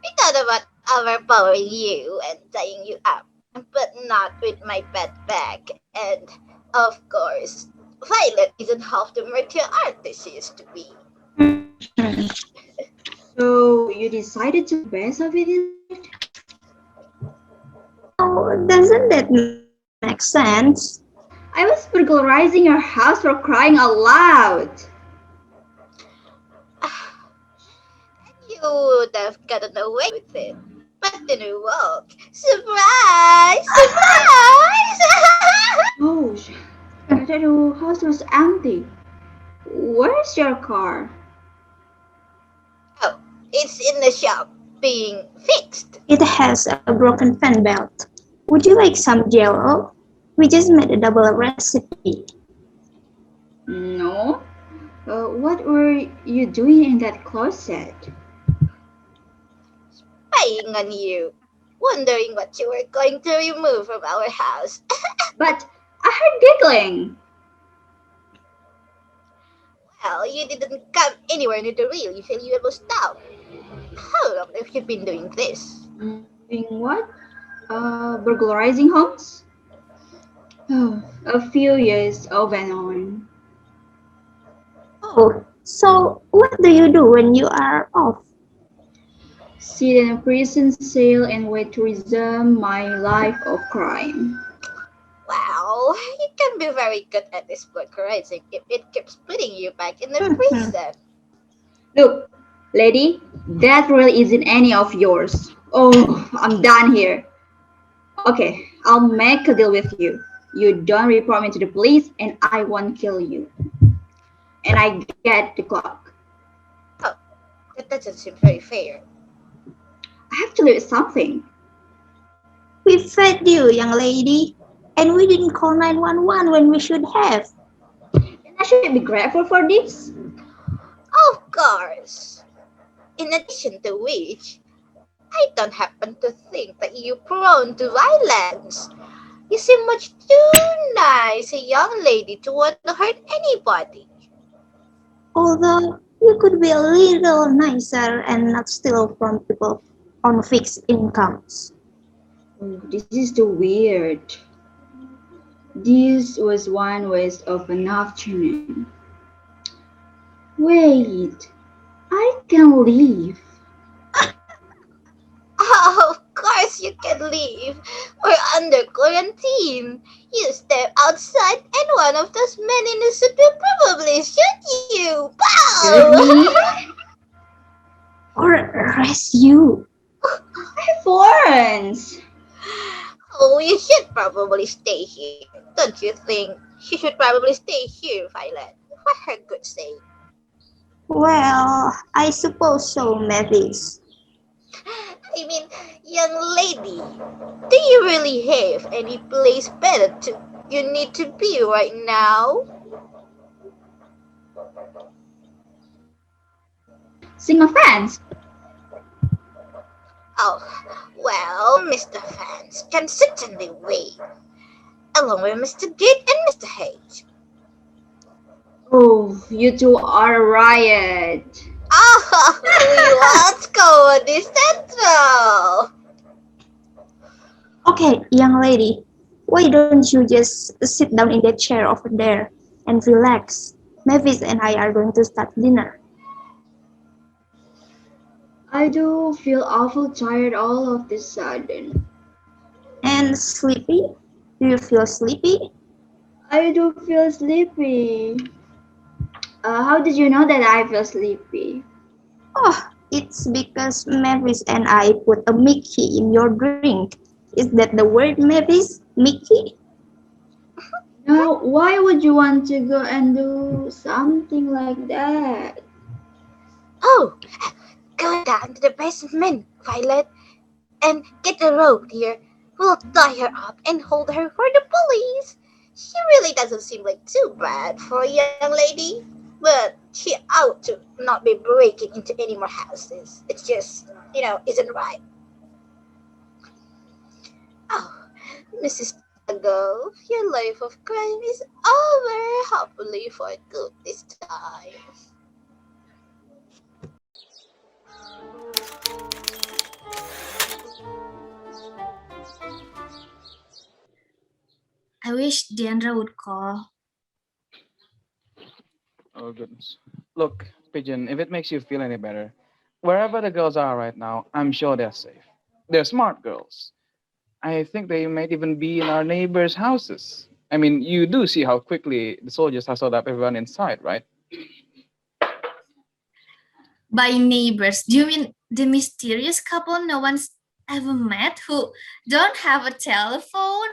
we thought about overpowering you and tying you up, but not with my pet bag. And, of course, Violet isn't half the martial artist she used to be. So you decided to best of it instead? Oh, doesn't that make sense? I was burglarizing your house for crying out loud. You would have gotten away with it. But then we woke. Surprise! Surprise! Oh, the house was empty. Where's your car? Oh, it's in the shop, being fixed. It has a broken fan belt. Would you like some jello? We just made a double recipe. No. What were you doing in that closet? Spying on you. Wondering what you were going to remove from our house. But I heard giggling. Well, you didn't come anywhere near the really valuable stuff. How long have you been doing this? Doing what? Burglarizing homes? Oh, a few years off and on. Oh, so what do you do when you are off? Sit in a prison cell and wait to resume my life of crime. Wow, you can be very good at this burglarizing if it keeps putting you back in the prison. Look, lady, that really isn't any of yours. Oh, I'm done here. Okay, I'll make a deal with you. You don't report me to the police and I won't kill you. And I get the clock. Oh, that doesn't seem very fair. I have to leave something. We fed you, young lady, and we didn't call 911 when we should have. And I should be grateful for this. Of course. In addition to which, I don't happen to think that you're prone to violence. You seem much too nice a young lady to want to hurt anybody. Although you could be a little nicer and not steal from people on fixed incomes. Oh, this is too weird. This was one waste of an afternoon. Wait, I can leave. Oh, of course you can leave. We're under quarantine. You step outside and one of those men in the suit will probably shoot you. Pow! Or arrest you. I have warrants. Oh, you should probably stay here. Don't you think? She should probably stay here, Violet. For her good sake. Well, I suppose so, Mavis. I mean, young lady, do you really have any place better to you need to be right now? Sing a fans. Oh, well, Mr. Fans can certainly wait, along with Mr. Gate and Mr. H. Oh, you two are a riot. Oh, let's go with this central. Okay, young lady, why don't you just sit down in that chair over there and relax? Mavis and I are going to start dinner. I do feel awful tired all of this sudden. And sleepy? Do you feel sleepy? I do feel sleepy. How did you know that I feel sleepy? Oh, it's because Mavis and I put a Mickey in your drink. Is that the word, Mavis? Mickey? No, why would you want to go and do something like that? Oh, go down to the basement, Violet, and get a rope here. We'll tie her up and hold her for the police. She really doesn't seem like too bad for a young lady, but she ought to not be breaking into any more houses. It's just, isn't right. Oh, Mrs. Tuggle, your life of crime is over happily for good this time. I wish Deandra would call. Oh, goodness. Look, Pigeon, if it makes you feel any better, wherever the girls are right now, I'm sure they're safe. They're smart girls. I think they might even be in our neighbors' houses. I mean, you do see how quickly the soldiers hustled up everyone inside, right? By neighbors, do you mean the mysterious couple no one's ever met who don't have a telephone?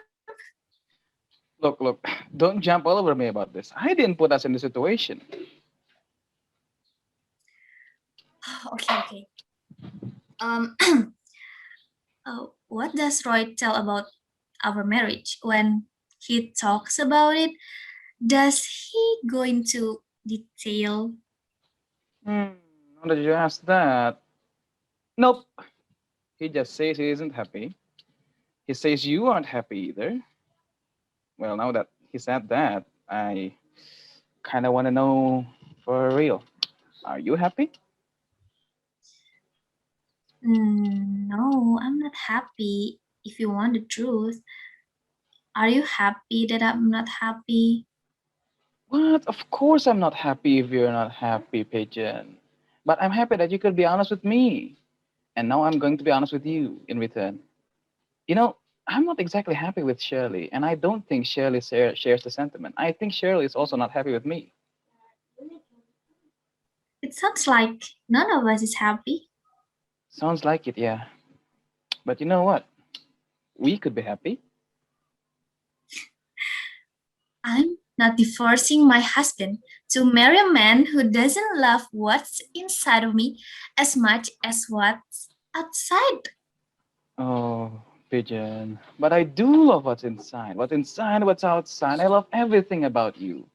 Look, don't jump all over me about this. I didn't put us in this situation. Okay. What does Roy tell about our marriage when he talks about it? Does he go into detail? Now that you ask that, nope. He just says he isn't happy. He says you aren't happy either. Well, now that he said that, I kind of want to know for real. Are you happy? No, I'm not happy. If you want the truth, are you happy that I'm not happy? What? Of course I'm not happy if you're not happy, Pigeon. But I'm happy that you could be honest with me. And now I'm going to be honest with you in return. You know, I'm not exactly happy with Shirley, and I don't think Shirley shares the sentiment. I think Shirley is also not happy with me. It sounds like none of us is happy. Sounds like it, yeah. But you know what? We could be happy. I'm not divorcing my husband to marry a man who doesn't love what's inside of me as much as what's outside. Oh, Pigeon. But I do love what's inside. What's inside, what's outside. I love everything about you.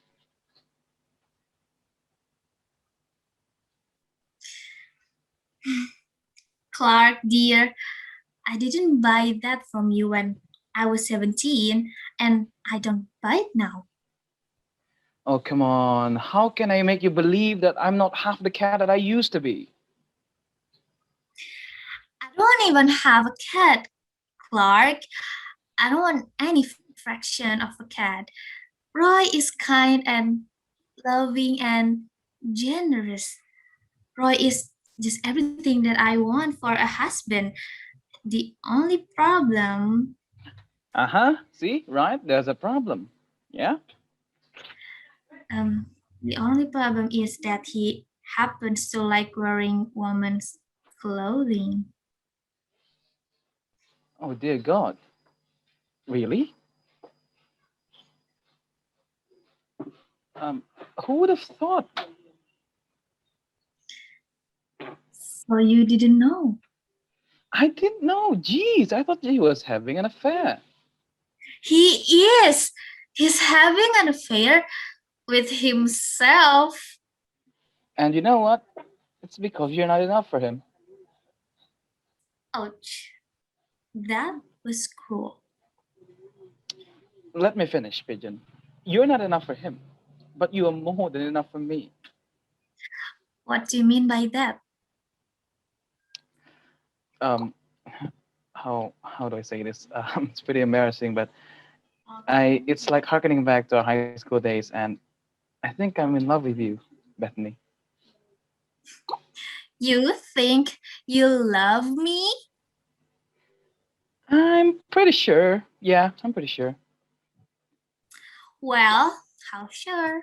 Clark, dear, I didn't buy that from you when I was 17, and I don't buy it now. Oh, come on. How can I make you believe that I'm not half the cat that I used to be? I don't even have a cat, Clark. I don't want any fraction of a cat. Roy is kind and loving and generous. Roy is just everything that I want for a husband. The only problem, See, right? There's a problem. Yeah? the only problem is that he happens to like wearing women's clothing. Oh, dear God. Really? Who would have thought? So you didn't know? I didn't know. Jeez, I thought he was having an affair. He is. He's having an affair with himself. And you know what? It's because you're not enough for him. Ouch. That was cruel. Let me finish, Pigeon. You're not enough for him, but you are more than enough for me. What do you mean by that? How do I say this? It's pretty embarrassing, but it's like harkening back to our high school days, and I think I'm in love with you, Bethany. You think you love me? I'm pretty sure. Yeah, I'm pretty sure. Well, how sure?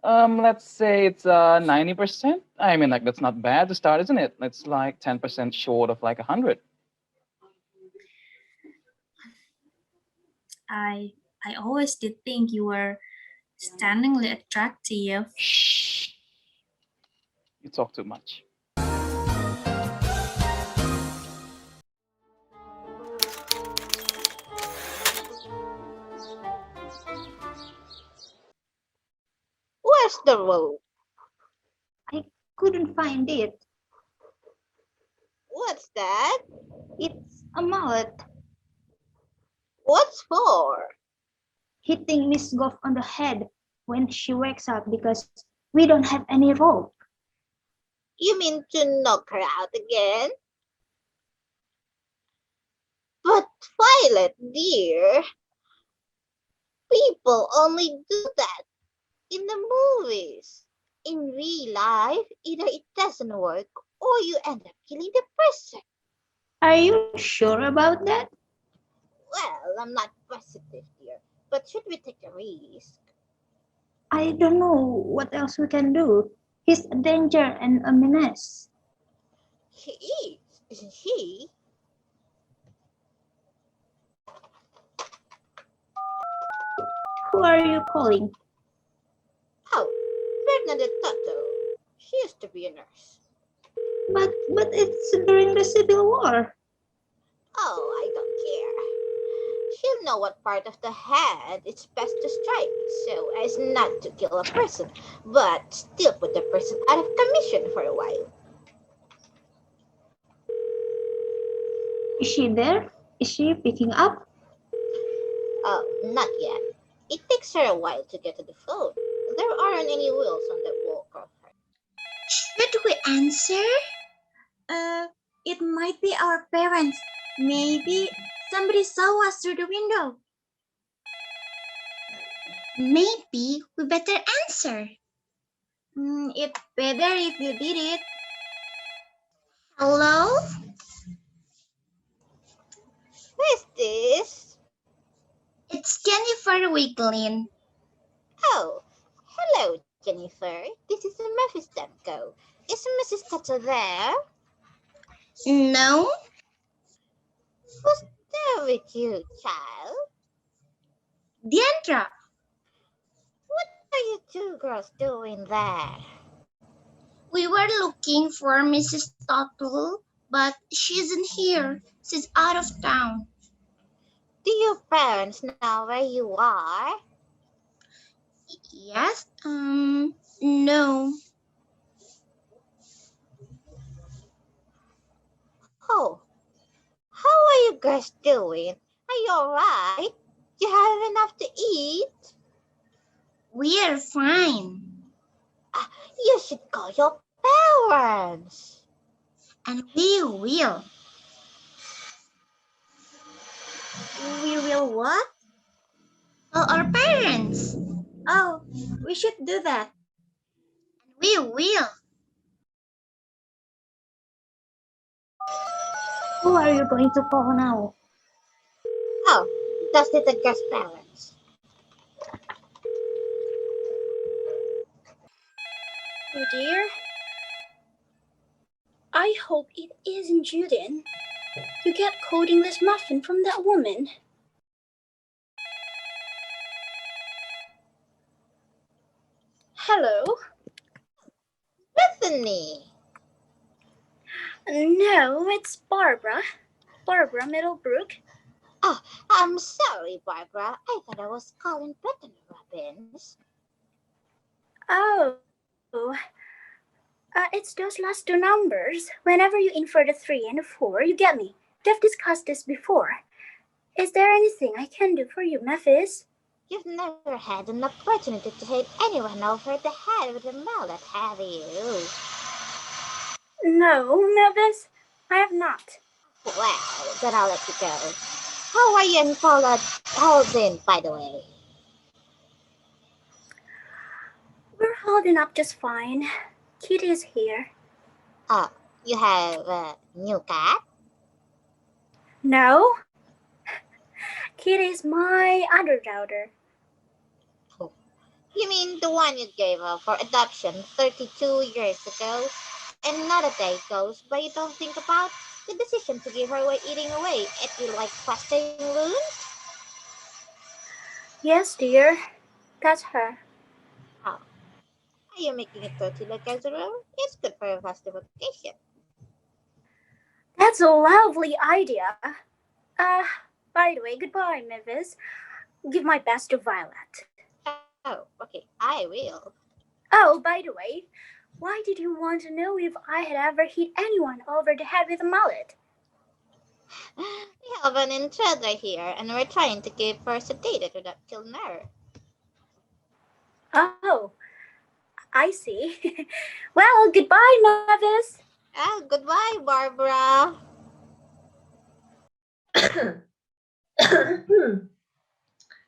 Let's say it's 90%. I mean, like, that's not bad to start, isn't it? It's like 10% short of like 100. I always did think you were stunningly attractive. Shh. You talk too much. Where's the rope? I couldn't find it. What's that? It's a mallet. What's for? Hitting Miss Goff on the head when she wakes up because we don't have any rope. You mean to knock her out again? But Violet, dear, people only do that in the movies. In real life, either it doesn't work or you end up killing the person. Are you sure about that? Well, I'm not positive, dear, but should we take a risk? I don't know what else we can do. He's a danger and a menace. She is, isn't she? Who are you calling? Oh, Bernadette Toto. She used to be a nurse. But it's during the Civil War. Oh, I don't care. She'll know what part of the head it's best to strike, so as not to kill a person, but still put the person out of commission for a while. Is she there? Is she picking up? Oh, not yet. It takes her a while to get to the phone. There aren't any wheels on the walk of her. Should we answer? It might be our parents. Maybe somebody saw us through the window. Maybe we better answer. It's better if you did it. Hello? Who is this? It's Jennifer Wiglin. Oh, hello, Jennifer. This is Memphis Demko. Is Mrs. Tato there? No? Who's there with you, child? Deandra. What are you two girls doing there? We were looking for Mrs. Tuttle, but she isn't here. She's out of town. Do your parents know where you are? Yes? No. Oh, how are you guys doing? Are you alright? You have enough to eat? We're fine. You should call your parents. And we will. We will what? Call our parents. Oh, we should do that. And we will. Who are you going to call now? Oh, that's the guest parents. Oh dear. I hope it isn't Juden. You get coatingless muffin from that woman. Hello? Bethany. No, it's Barbara. Barbara Middlebrook. Oh, I'm sorry, Barbara. I thought I was calling Bethany Robbins. Oh. It's those last two numbers. Whenever you infer the 3 and the 4, you get me. We've discussed this before. Is there anything I can do for you, Memphis? You've never had an opportunity to hit anyone over the head with a mallet, have you? No, Memphis, I have not. Well, then I'll let you go. How are you and Paula holding, by the way? We're holding up just fine. Kitty is here. Oh, you have a new cat? No. Kitty is my other daughter. Oh, you mean the one you gave up for adoption 32 years ago? And not a day goes by you don't think about the decision to give her away eating away at you like festering wounds? Yes, dear. That's her. Oh, are you making a tortilla casserole? It's good for a festive occasion. That's a lovely idea. By the way, goodbye, Memphis. Give my best to Violet. Oh, okay, I will. Oh, by the way, why did you want to know if I had ever hit anyone over the head with a mallet? We have an intruder here, and we're trying to keep her sedated without killing her. Oh, I see. Well, goodbye, Nevis. Ah, goodbye, Barbara.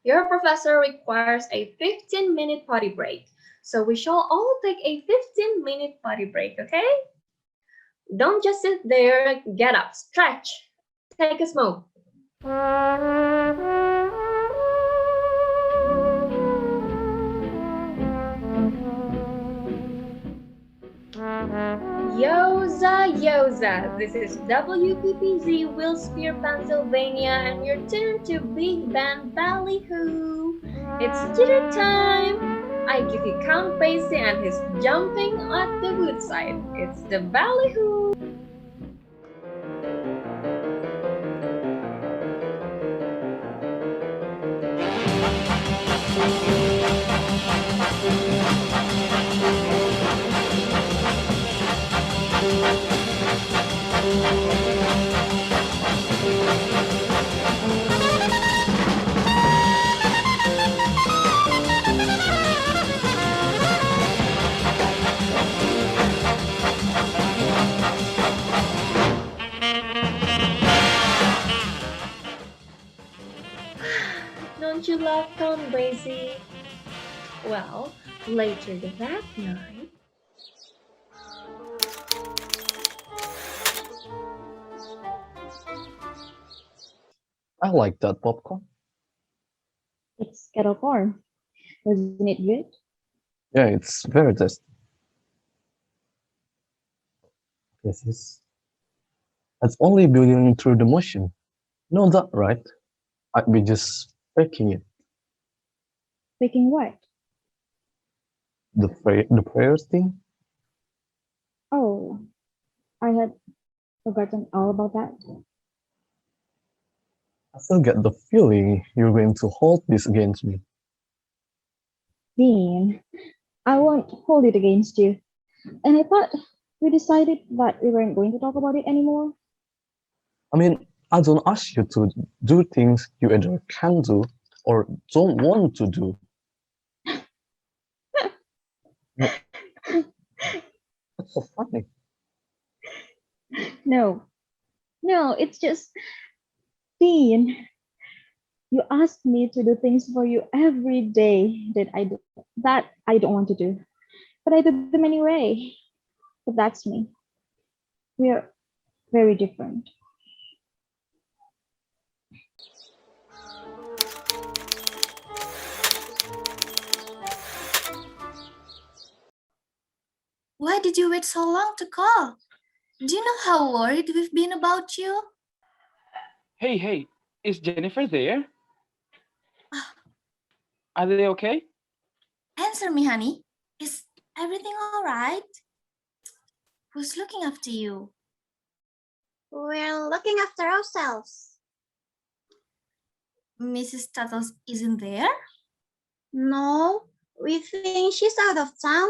Your professor requires a 15-minute potty break. So we shall all take a 15-minute potty break, okay? Don't just sit there, get up, stretch, take a smoke. Yoza, Yoza. This is WPPZ Wilsphere, Pennsylvania, and you're tuned to Big Band Ballyhoo. It's jitter time. I give you Count Basie and his jumping at the woodside. It's the Ballyhoo. Don't you love Count Basie? Well, later that night, I like that popcorn. It's kettle corn. Isn't it good? Yeah, it's very tasty. This is. It's only building through the motion. Know that, right? I'd be just faking it. Baking what? The prayers thing. Oh, I had forgotten all about that. I still get the feeling you're going to hold this against me. Dean, I won't hold it against you. And I thought we decided that we weren't going to talk about it anymore. I mean, I don't ask you to do things you either can't do or don't want to do. What's so funny? No, it's just, Dean, you ask me to do things for you every day that I don't want to do, but I do them anyway. But that's me. We are very different. Why did you wait so long to call? Do you know how worried we've been about you? Hey, is Jennifer there? Are they okay? Answer me, honey. Is everything all right? Who's looking after you? We're looking after ourselves. Mrs. Tuttles isn't there? No, we think she's out of town.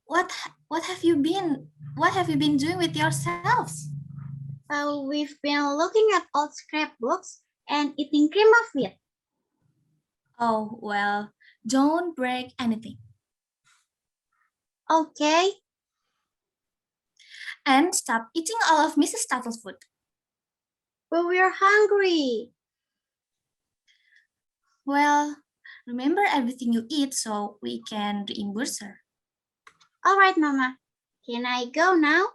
What have you been doing with yourselves? We've been looking at old scrapbooks and eating cream of wheat. Oh, well, don't break anything. Okay. And stop eating all of Mrs. Tuttle's food. But we're hungry. Well, remember everything you eat so we can reimburse her. All right, Mama. Can I go now?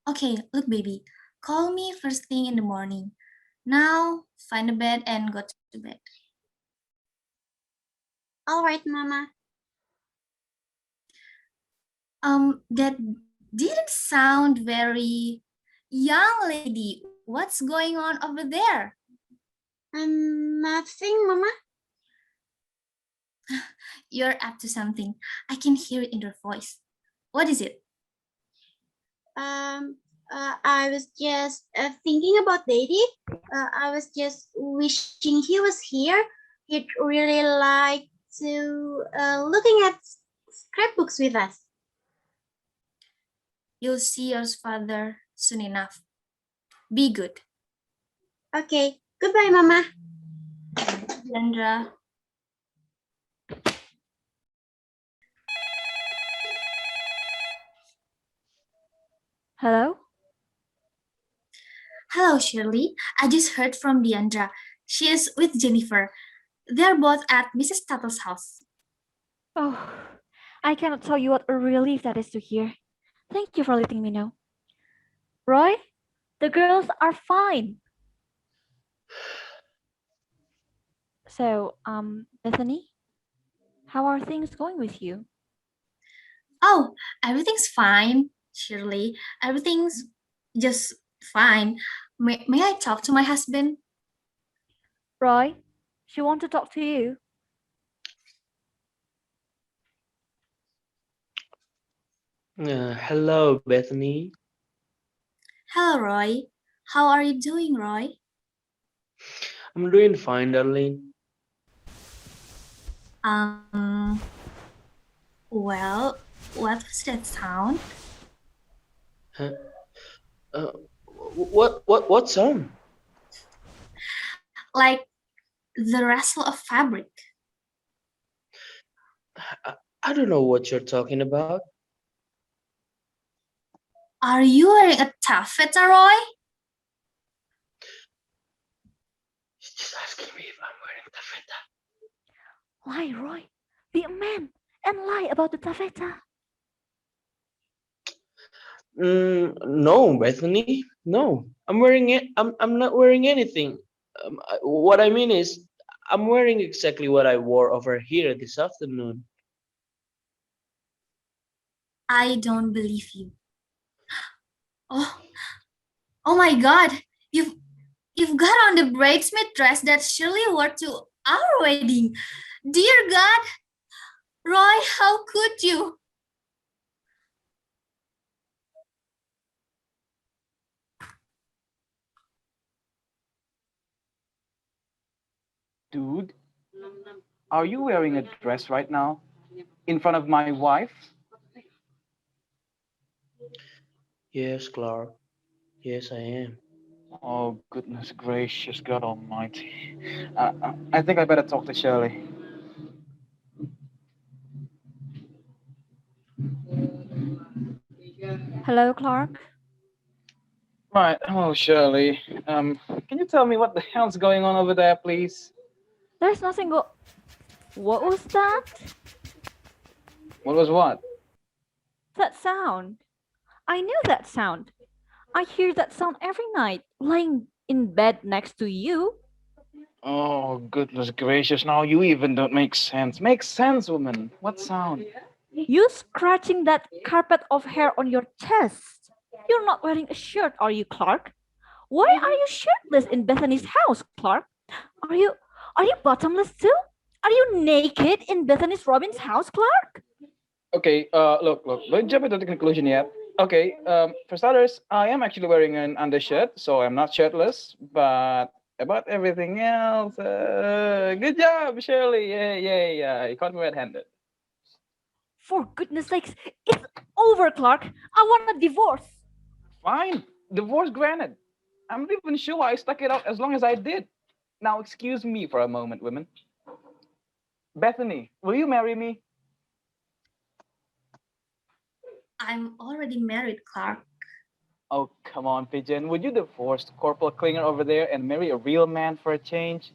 Okay, look, baby. Call me first thing in the morning. Now, find a bed and go to bed. All right, Mama. That didn't sound very young, lady. What's going on over there? Nothing, Mama. You're up to something. I can hear it in your voice. What is it? I was just thinking about Daddy. I was just wishing he was here. He'd really like to looking at scrapbooks with us. You'll see your father soon enough. Be good. Okay, goodbye, Mama. Sandra. Hello? Hello, Shirley. I just heard from Deandra. She is with Jennifer. They're both at Mrs. Tuttle's house. Oh, I cannot tell you what a relief that is to hear. Thank you for letting me know. Roy, the girls are fine. So, Bethany, how are things going with you? Oh, everything's fine, Shirley. Everything's just fine. May I talk to my husband? Roy, she wants to talk to you. Hello, Bethany. Hello, Roy. How are you doing, Roy? I'm doing fine, darling. Well, what was that sound? Huh? What sound? Like the rustle of fabric. I don't know what you're talking about. Are you wearing a taffeta, Roy? She's just asking me if I'm wearing taffeta. Lie, Roy. Be a man and lie about the taffeta. No, Bethany. No, I'm wearing it. I'm not wearing anything. What I mean is, I'm wearing exactly what I wore over here this afternoon. I don't believe you. Oh my God! You've got on the bridesmaid dress that Shirley wore to our wedding. Dear God, Roy, how could you? Dude, are you wearing a dress right now? In front of my wife? Yes, Clark. Yes, I am. Oh, goodness gracious, God Almighty. I think I better talk to Shirley. Hello, Clark. Right. Hello, Shirley. Can you tell me what the hell's going on over there, please? There's nothing What was that? What was what? That sound. I knew that sound. I hear that sound every night, lying in bed next to you. Oh, goodness gracious. Now you even don't make sense. Make sense, woman. What sound? You scratching that carpet of hair on your chest. You're not wearing a shirt, are you, Clark? Why are you shirtless in Bethany's house, Clark? Are you bottomless too? Are you naked in Bethany's Robin's house, Clark? Okay, look, don't jump into the conclusion yet. Okay, for starters, I am actually wearing an undershirt, so I'm not shirtless, but about everything else, good job, Shirley. Yeah, you caught me red-handed. For goodness sakes, it's over, Clark. I want a divorce. Fine, divorce granted. I'm not even sure I stuck it out as long as I did. Now, excuse me for a moment, women. Bethany, will you marry me? I'm already married, Clark. Oh, come on, Pigeon. Would you divorce Corporal Klinger over there and marry a real man for a change?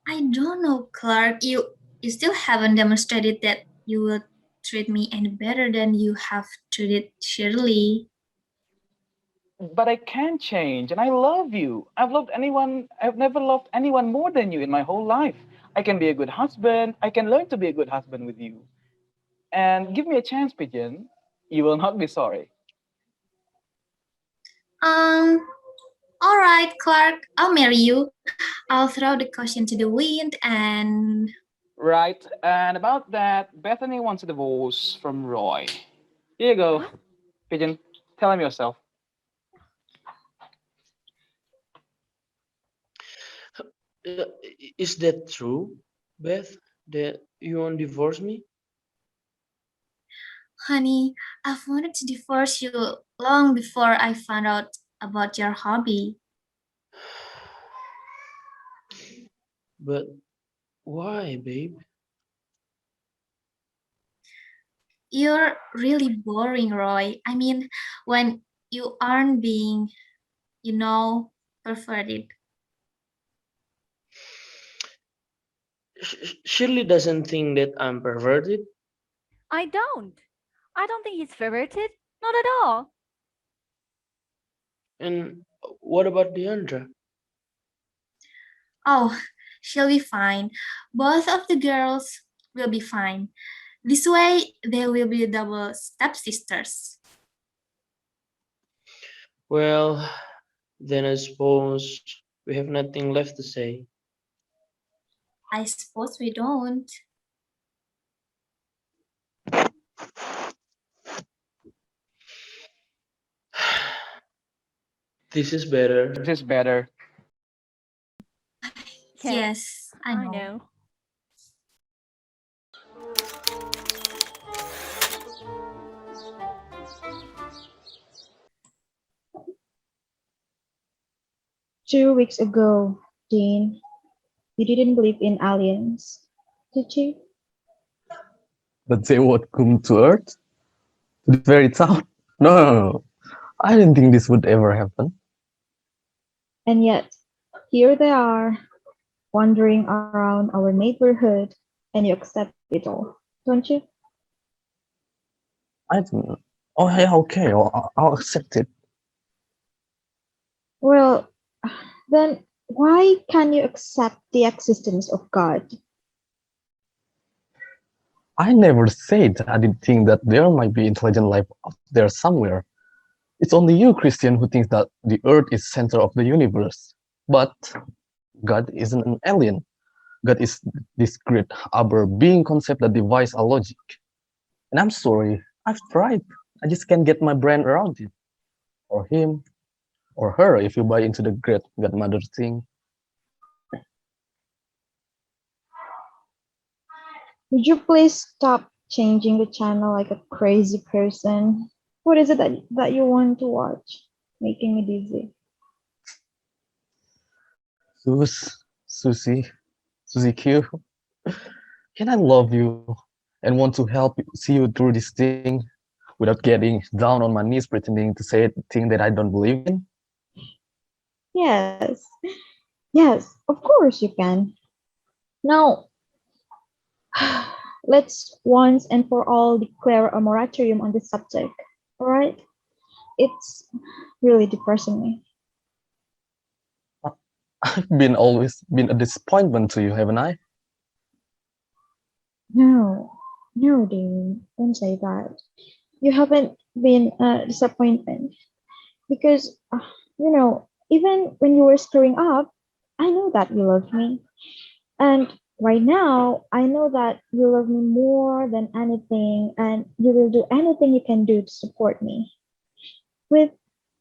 I don't know, Clark. You still haven't demonstrated that you will treat me any better than you have treated Shirley. But I can change, and I love you. I've never loved anyone more than you in my whole life. I can be a good husband. I can learn to be a good husband with you. And give me a chance, Pigeon. You will not be sorry. All right, Clark. I'll marry you. I'll throw the caution to the wind and. Right, and about that, Bethany wants a divorce from Roy. Here you go, Pigeon. Tell him yourself. Is that true, Beth? That you won't divorce me? Honey, I've wanted to divorce you long before I found out about your hobby. But why, babe? You're really boring, Roy. I mean, when you aren't being, you know, perverted. Shirley doesn't think that I'm perverted. I don't. I don't think he's perverted. Not at all. And what about Deandra? Oh, she'll be fine. Both of the girls will be fine. This way, they will be double stepsisters. Well, then I suppose we have nothing left to say. I suppose we don't. This is better. This is better. Yes, I I know. know. Two weeks ago, Dean, you didn't believe in aliens, did you? But they would come to Earth? To this very town? No, no, no. I didn't think this would ever happen. And yet, here they are, wandering around our neighborhood, and you accept it all, don't you? I don't. Oh, yeah, okay. I'll accept it. Well, then why can you accept the existence of God? I never said I didn't think that there might be intelligent life out there somewhere. It's only you, Christian, who thinks that the Earth is center of the universe. But God isn't an alien. God is this great other being concept that defies our logic. And I'm sorry, I've tried. I just can't get my brain around it. Or him, or her, if you buy into the great godmother thing. Would you please stop changing the channel like a crazy person? What is it that you want to watch? Making me dizzy. Susie Q, can I love you and want to help you, see you through this thing without getting down on my knees pretending to say a thing that I don't believe in? Yes. Yes, of course you can. Now, let's once and for all declare a moratorium on this subject. All right? It's really depressing me. I've always been a disappointment to you, haven't I? No, no, Dean, don't say that. You haven't been a disappointment because, even when you were screwing up, I know that you love me. And right now, I know that you love me more than anything, and you will do anything you can do to support me. With,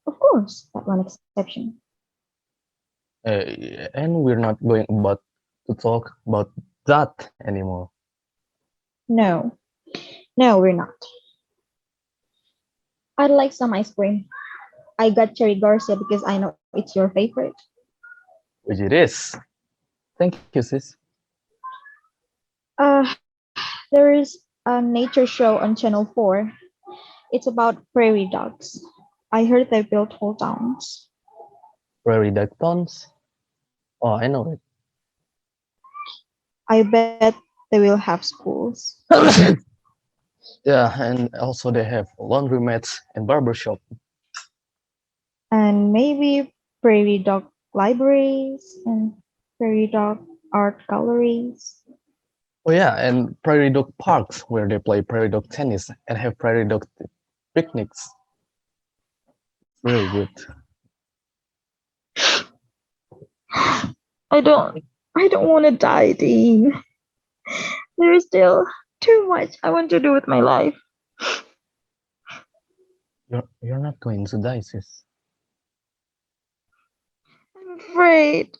of course, that one exception. And we're not going about to talk about that anymore. No, no, we're not. I'd like some ice cream. I got Cherry Garcia because I know it's your favorite. Which it is. Thank you, sis. Uh, there is a nature show on Channel 4. It's about prairie dogs. I heard they built whole towns. Prairie dog towns? Oh, I know it. I bet they will have schools. Yeah, and also they have laundromats and barbershop. And maybe prairie dog libraries and prairie dog art galleries. Oh yeah, and prairie dog parks where they play prairie dog tennis and have prairie dog picnics. Really good. I don't want to die, Dean. There is still too much I want to do with my life. You're not going to die, sis. I'm afraid.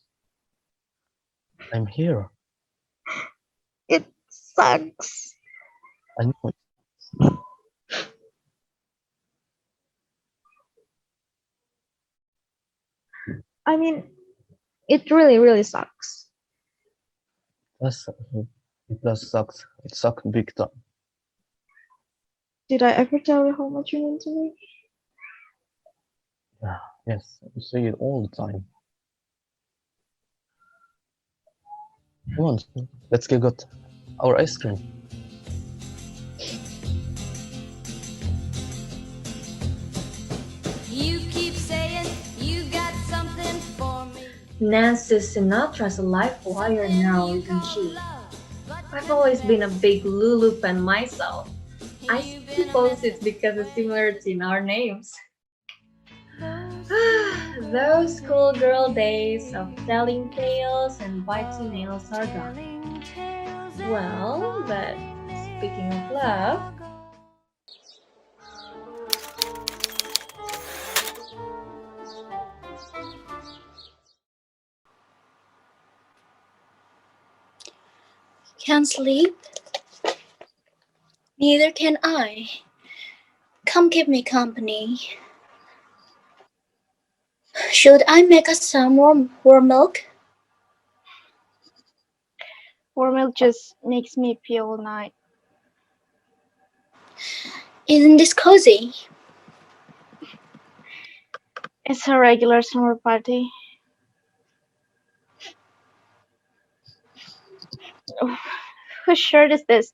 I'm here. It sucks. I know it. I mean, it really, really sucks. That's, it does sucks. It sucks big time. Did I ever tell you how much you mean to me? Yeah, yes, you say it all the time. Come on, let's get got our ice cream. You keep saying you got something for me. Nancy Sinatra's a life wire now, isn't she? I've always been a big Lulu fan myself. I suppose it's because of similarity in our names. Those schoolgirl days of telling tales and biting nails are gone. Well, but speaking of love, Can't sleep? Neither can I. Come keep me company. Should I make us some warm milk? Warm milk just makes me pee all night. Isn't this cozy? It's a regular summer party. Oh, whose shirt is this?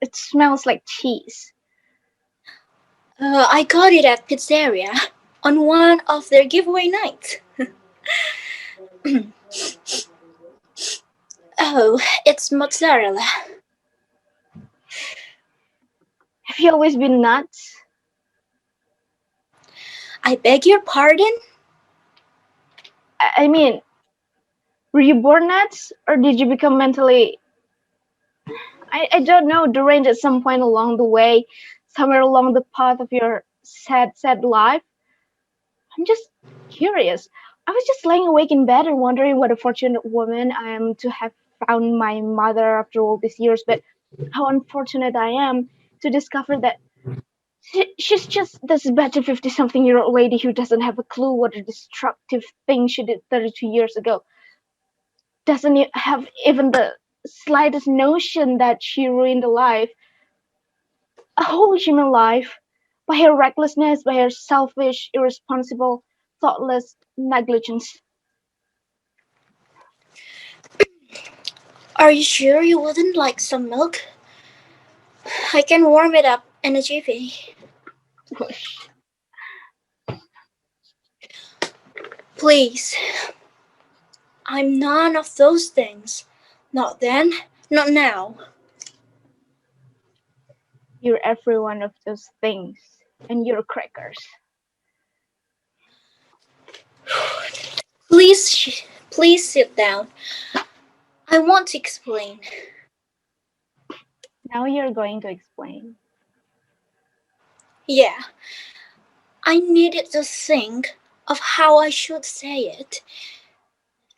It smells like cheese. I got it at pizzeria on one of their giveaway nights. Oh, it's mozzarella. Have you always been nuts? I beg your pardon? I mean, were you born nuts or did you become mentally, I don't know, deranged at some point along the way, somewhere along the path of your sad life? I'm just curious. I was just laying awake in bed and wondering what a fortunate woman I am to have found my mother after all these years, but how unfortunate I am to discover that she's just this better 50-something-year-old lady who doesn't have a clue what a destructive thing she did 32 years ago. Doesn't have even the slightest notion that she ruined a life, a whole human life, by her recklessness, by her selfish, irresponsible, thoughtless negligence. Are you sure you wouldn't like some milk? I can warm it up in a jiffy. Please. I'm none of those things. Not then, not now. You're every one of those things, and you're crackers. Please sit down. I want to explain. Now you're going to explain. Yeah. I needed to think of how I should say it.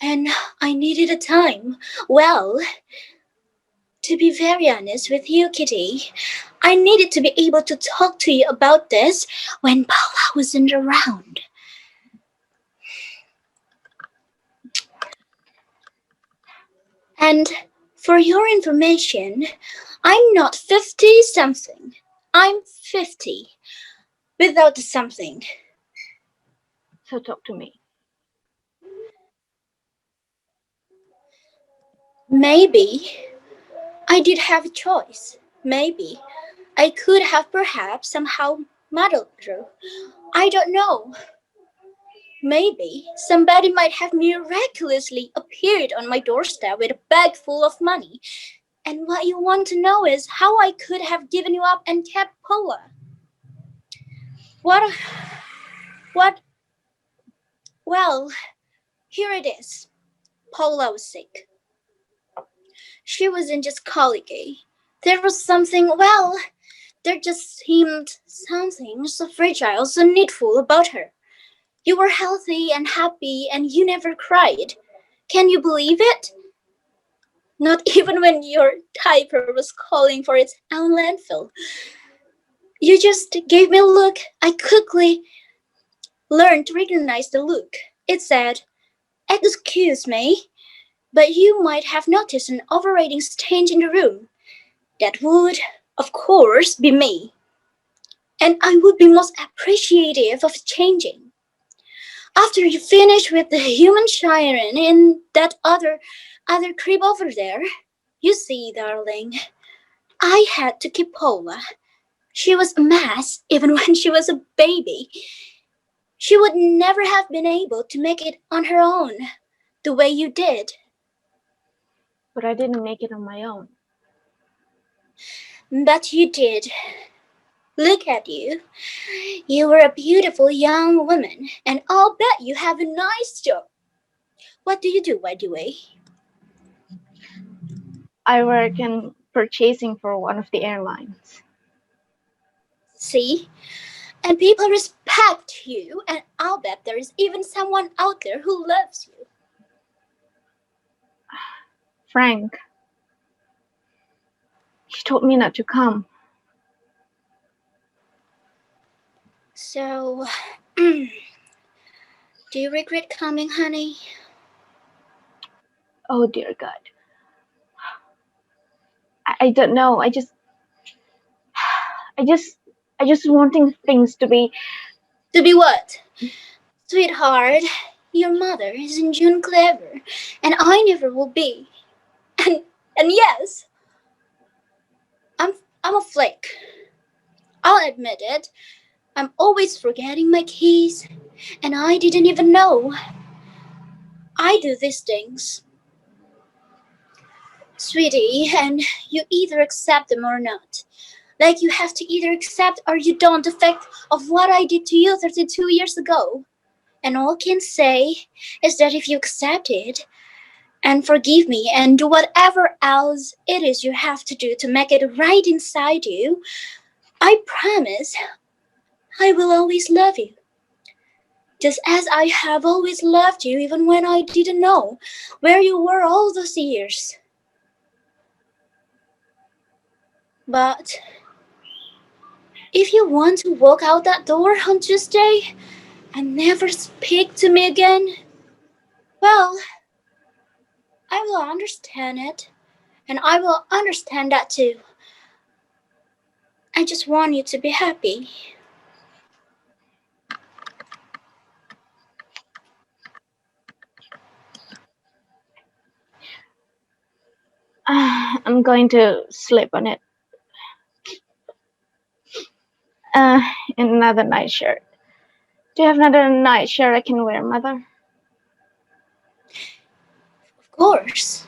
And I needed a time. Well, to be very honest with you, Kitty, I needed to be able to talk to you about this when Paula wasn't around. And for your information, I'm not 50-something. I'm 50. Without the something. So talk to me. Maybe I did have a choice. Maybe I could have perhaps somehow muddled through. I don't know. Maybe somebody might have miraculously appeared on my doorstep with a bag full of money. And what you want to know is how I could have given you up and kept Paula. What? Well, here it is. Paula was sick. She wasn't just colicky. There was something, well, there just seemed something so fragile, so needful about her. You were healthy and happy and you never cried. Can you believe it? Not even when your diaper was calling for its own landfill. You just gave me a look. I quickly learned to recognize the look. It said, "Excuse me, but you might have noticed an overriding stench in the room. That would, of course, be me. And I would be most appreciative of changing. After you finish with the human Shiren in that other crib over there, you see, darling, I had to keep Paula. She was a mess even when she was a baby. She would never have been able to make it on her own, the way you did." But I didn't make it on my own. "But you did. Look at you. You were a beautiful young woman, and I'll bet you have a nice job. What do you do, by the way?" I work in purchasing for one of the airlines. "See? And people respect you, and I'll bet there is even someone out there who loves you." Frank, he told me not to come. So, do you regret coming, honey? Oh dear God. I don't know. I just wanting things to be. To be what? Sweetheart, your mother isn't June Clever, and I never will be. And yes, I'm a flake. I'll admit it. I'm always forgetting my keys, and I didn't even know. I do these things, sweetie, and you either accept them or not. Like you have to either accept or you don't, the fact of what I did to you 32 years ago. And all I can say is that if you accept it and forgive me and do whatever else it is you have to do to make it right inside you, I promise I will always love you. Just as I have always loved you even when I didn't know where you were all those years. But if you want to walk out that door on Tuesday and never speak to me again, well, I will understand it. And I will understand that too. I just want you to be happy. I'm going to sleep on it. In another nightshirt. Do you have another nightshirt I can wear, Mother? Of course.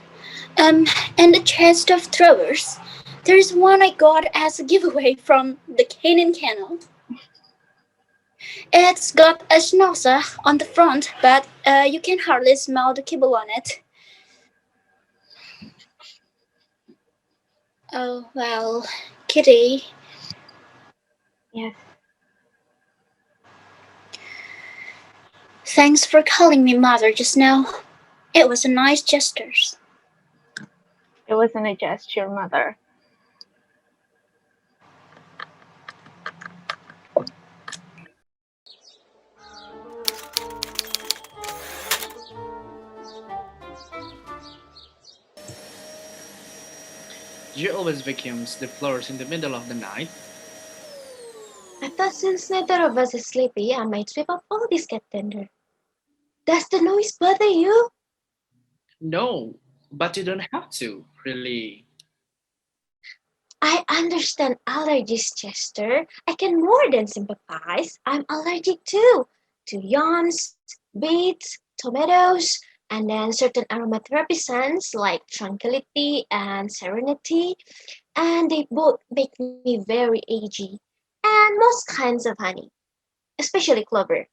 And the chest of throwers. There's one I got as a giveaway from the Canaan Kennel. It's got a schnauzer on the front, but you can hardly smell the kibble on it. Oh, well, Kitty. Yes. Thanks for calling me Mother just now. It was a nice gesture. It wasn't a gesture, Mother. Do you always vacuums the floors in the middle of the night? I thought since neither of us is sleepy, I might sweep up all this cat tender. Does the noise bother you? No, but you don't have to, really. I understand allergies, Chester. I can more than sympathize. I'm allergic too to yawns, beets, tomatoes, and then certain aromatherapy scents like tranquility and serenity, and they both make me very agey. And most kinds of honey, especially clover.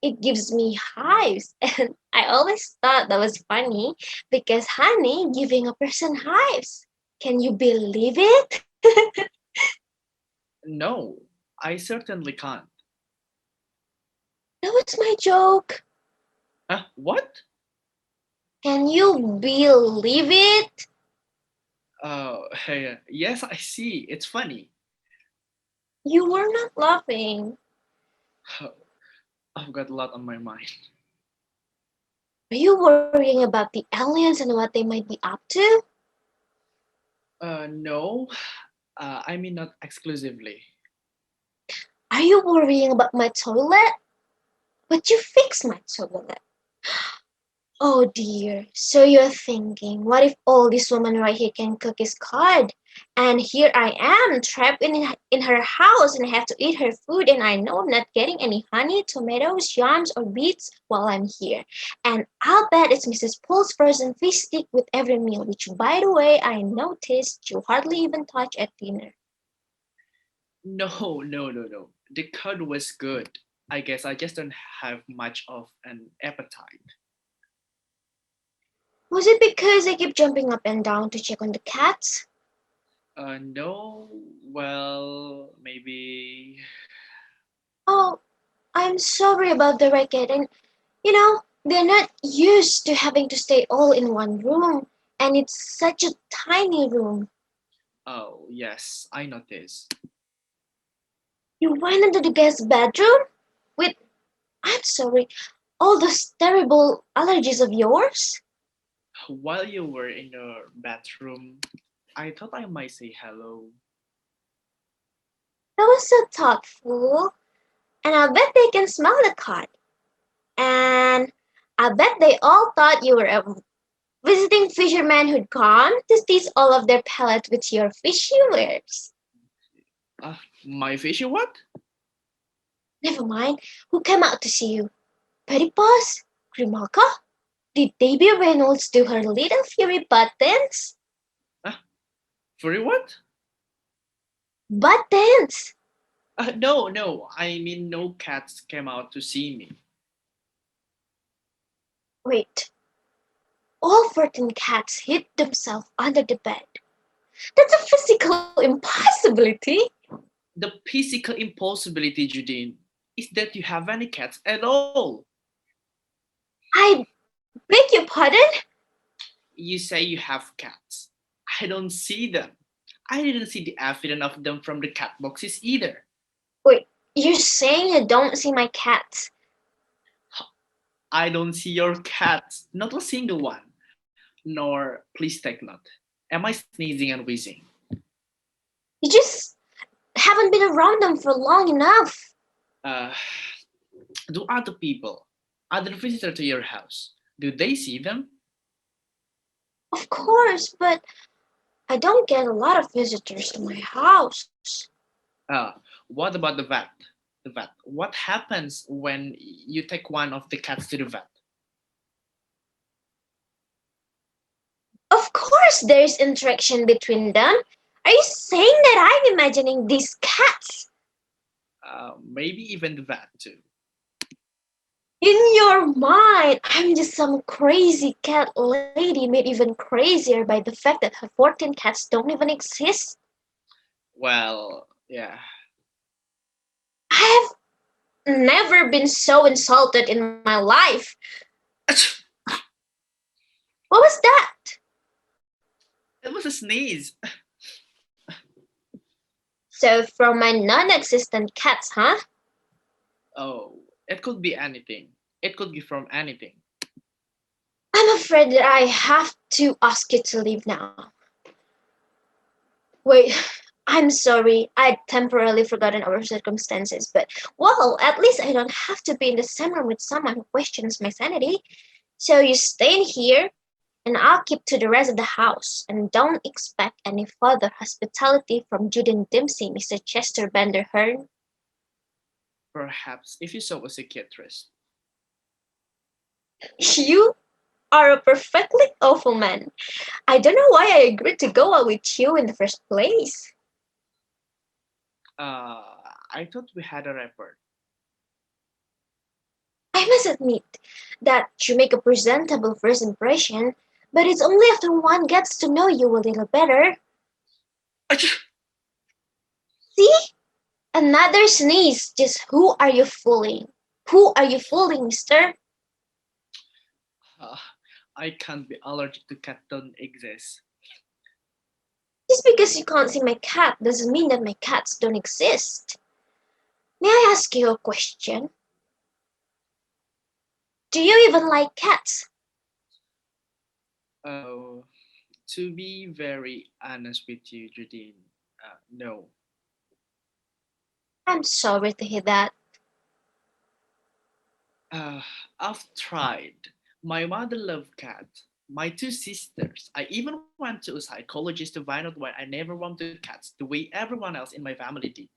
It gives me hives, and I always thought that was funny because honey giving a person hives. Can you believe it? No, I certainly can't. That was my joke. What? Can you believe it? Hey, yes, I see. It's funny. You were not laughing. I've got a lot on my mind. Are you worrying about the aliens and what they might be up to? No, I mean not exclusively. Are you worrying about my toilet? But you fixed my toilet. Oh dear. So you're thinking, what if all this woman right here can cook is cod? And here I am, trapped in her house, and I have to eat her food, and I know I'm not getting any honey, tomatoes, yams, or beets while I'm here. And I'll bet it's Mrs. Paul's frozen fish stick with every meal, which, by the way, I noticed you hardly even touch at dinner. No, no, no, no. The cod was good. I guess I just don't have much of an appetite. Was it because I keep jumping up and down to check on the cats? No, well, maybe. Oh, I'm sorry about the racket, and they're not used to having to stay all in one room, and it's such a tiny room. Oh, yes, I noticed. You went into the guest bedroom with, I'm sorry, all those terrible allergies of yours? While you were in your bathroom, I thought I might say hello. That was so thoughtful, and I bet they can smell the cod. And I bet they all thought you were a visiting fisherman who'd come to tease all of their pellets with your fishy wares. My fishy what? Never mind. Who came out to see you? Petty Paws? Grimalka? Did Davy Reynolds do her little fury buttons? Fury what? Buttons! No, no. I mean, no cats came out to see me. Wait. All 14 cats hid themselves under the bed. That's a physical impossibility. The physical impossibility, Judine, is that you have any cats at all. I beg your pardon? You say you have cats. I don't see them. I didn't see the evidence of them from the cat boxes either. Wait, you're saying you don't see my cats? I don't see your cats, not a single one. Nor, please take note, am I sneezing and wheezing? You just haven't been around them for long enough. Do other people, other visitors to your house, do they see them? Of course, but I don't get a lot of visitors to my house. What about the vet? The vet. What happens when you take one of the cats to the vet? Of course there's interaction between them. Are you saying that I'm imagining these cats? Maybe even the vet too. In your mind, I'm just some crazy cat lady made even crazier by the fact that her 14 cats don't even exist. Well, yeah. I have never been so insulted in my life. What was that? It was a sneeze. So from my non-existent cats, huh? Oh, it could be anything. It could be from anything. I'm afraid that I have to ask you to leave now. Wait, I'm sorry. I'd temporarily forgotten our circumstances, but well, at least I don't have to be in the same room with someone who questions my sanity. So you stay in here, and I'll keep to the rest of the house. And don't expect any further hospitality from Judith Dempsey, Mr. Chester Vanderhern. Perhaps if you saw a psychiatrist. You are a perfectly awful man. I don't know why I agreed to go out with you in the first place. I thought we had a rapport. I must admit that you make a presentable first impression, but it's only after one gets to know you a little better. See? Another sneeze. Just who are you fooling? Who are you fooling, mister? I can't be allergic to cat don't exist. Just because you can't see my cat doesn't mean that my cats don't exist. May I ask you a question? Do you even like cats? Oh, to be very honest with you, Judine, no. I'm sorry to hear that. Uh, I've tried. My mother loved cats. My two sisters. I even went to a psychologist to find out why I never wanted cats the way everyone else in my family did.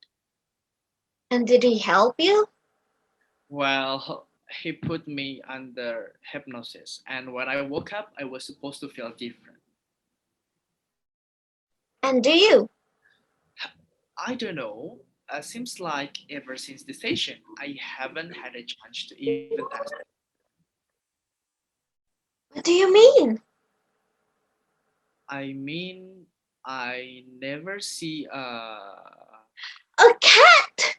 And did he help you? Well, he put me under hypnosis, and when I woke up, I was supposed to feel different. And do you? I don't know. Seems like ever since the station, I haven't had a chance to even test it. What do you mean? I mean, I never see A cat!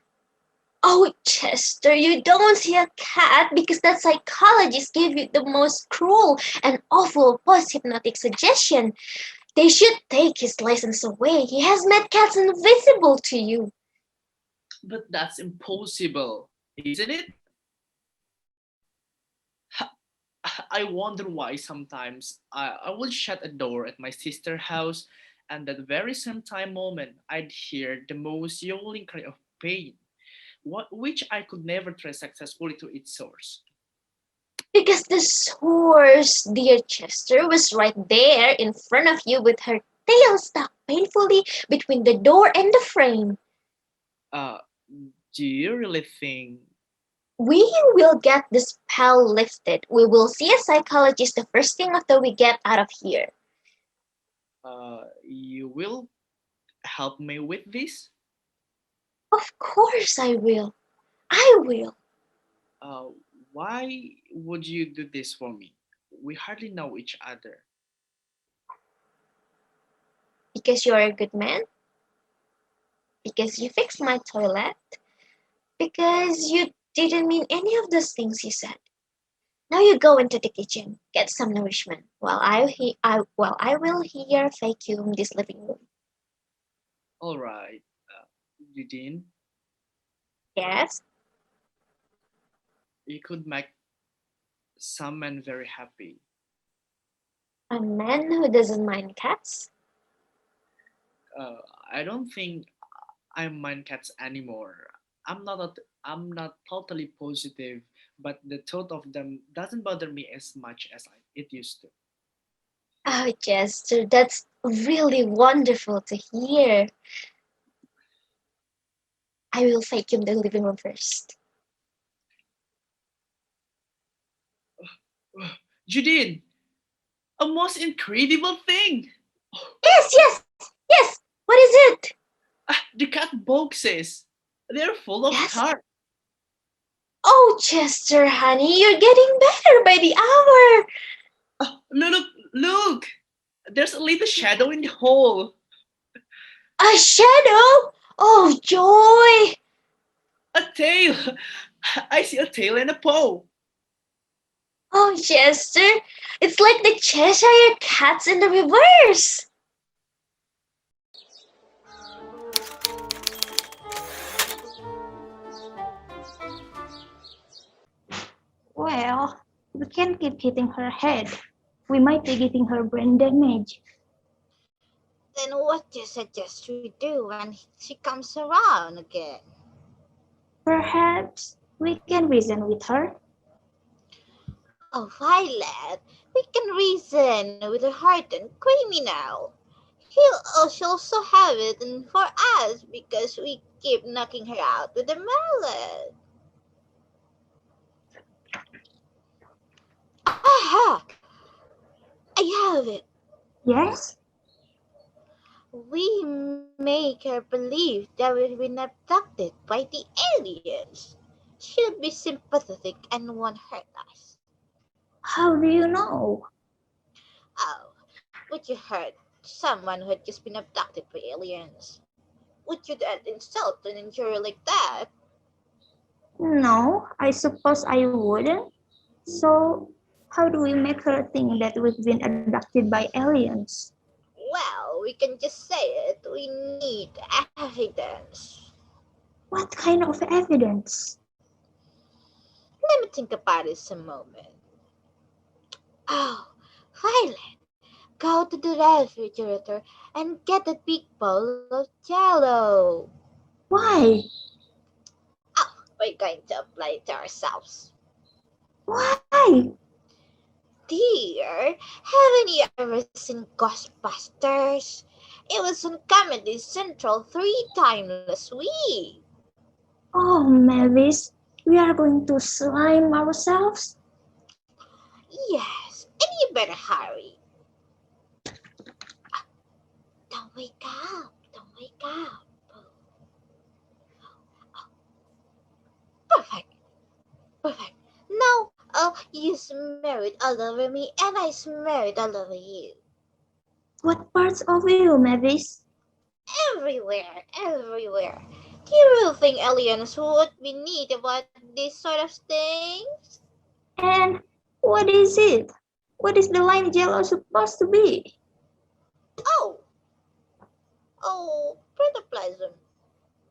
Oh, Chester, you don't see a cat because that psychologist gave you the most cruel and awful post-hypnotic suggestion. They should take his license away. He has made cats invisible to you. but that's impossible, isn't it? I wonder why sometimes I will shut a door at my sister's house, and that very same time moment I'd hear the most yowling cry of pain, which I could never trace successfully to its source. Because the source, dear Chester, was right there in front of you with her tail stuck painfully between the door and the frame. Uh, do you really think? We will get the spell lifted. We will see a psychologist the first thing after we get out of here. You will help me with this? Of course I will. I will. Uh, why would you do this for me? We hardly know each other. Because you're a good man. Because you fixed my toilet. Because you didn't mean any of those things you said. Now you go into the kitchen, get some nourishment, while I will here vacuum this living room. All right, Eugene, Yes, you could make some men very happy. a man who doesn't mind cats. Uh, I don't think I mind cats anymore. I'm not totally positive, but the thought of them doesn't bother me as much as it used to. Oh, Chester, that's really wonderful to hear. I will vacuum the living room first. Judith, a most incredible thing! Yes, yes, yes. What is it? The cat boxes. They're full of Yes. tar. Oh, Chester, honey, you're getting better by the hour. Look! There's a little shadow in the hole. A shadow? Oh, joy! A tail. I see a tail and a paw. Oh, Chester, it's like the Cheshire Cats in the reverse. Well, we can't keep hitting her head. We might be giving her brain damage. Then what do you suggest we do when she comes around again? Perhaps we can reason with her. Oh, Violet, we can reason with a hardened criminal. She'll also have it in for us because we keep knocking her out with a mallet. Aha! I have it. Yes? We make her believe that we've been abducted by the aliens. She'll be sympathetic and won't hurt us. How do you know? Oh, would you hurt someone who had just been abducted by aliens? Would you dare insult an injury like that? No, I suppose I wouldn't. So, how do we make her think that we've been abducted by aliens? Well, we can just say it. We need evidence. What kind of evidence? Let me think about this a moment. Oh, Violet, go to the refrigerator and get a big bowl of jello. Why? Oh, we're going to apply it to ourselves. Why? Dear, haven't you ever seen Ghostbusters? It was on Comedy Central 3 times last week. Oh, Mavis, we are going to slime ourselves? Yes, and you better hurry. Don't wake up. Don't wake up. Perfect. Perfect. Now, you smell it all over me, and I smell it all over you. What parts of you, Mavis? Everywhere, everywhere. Do you really think aliens would be neat about this sort of things? And what is it? What is the lime jello supposed to be? Oh, protoplasm.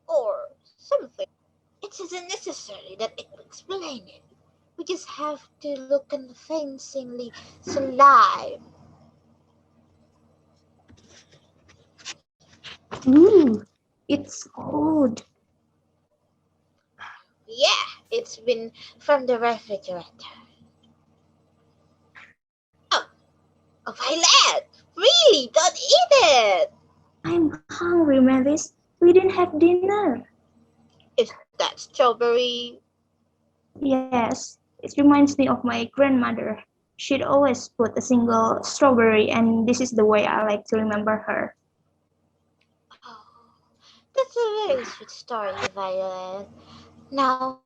Or something. It isn't necessary that it will explain it. We just have to look convincingly slime. Ooh, it's cold. Yeah, it's been from the refrigerator. Oh, Violet! Really, don't eat it! I'm hungry, Mavis. We didn't have dinner. Is that strawberry? Yes, it reminds me of my grandmother. She'd always put a single strawberry, and this is the way I like to remember her. Oh, that's a very sweet story, Violet. Now,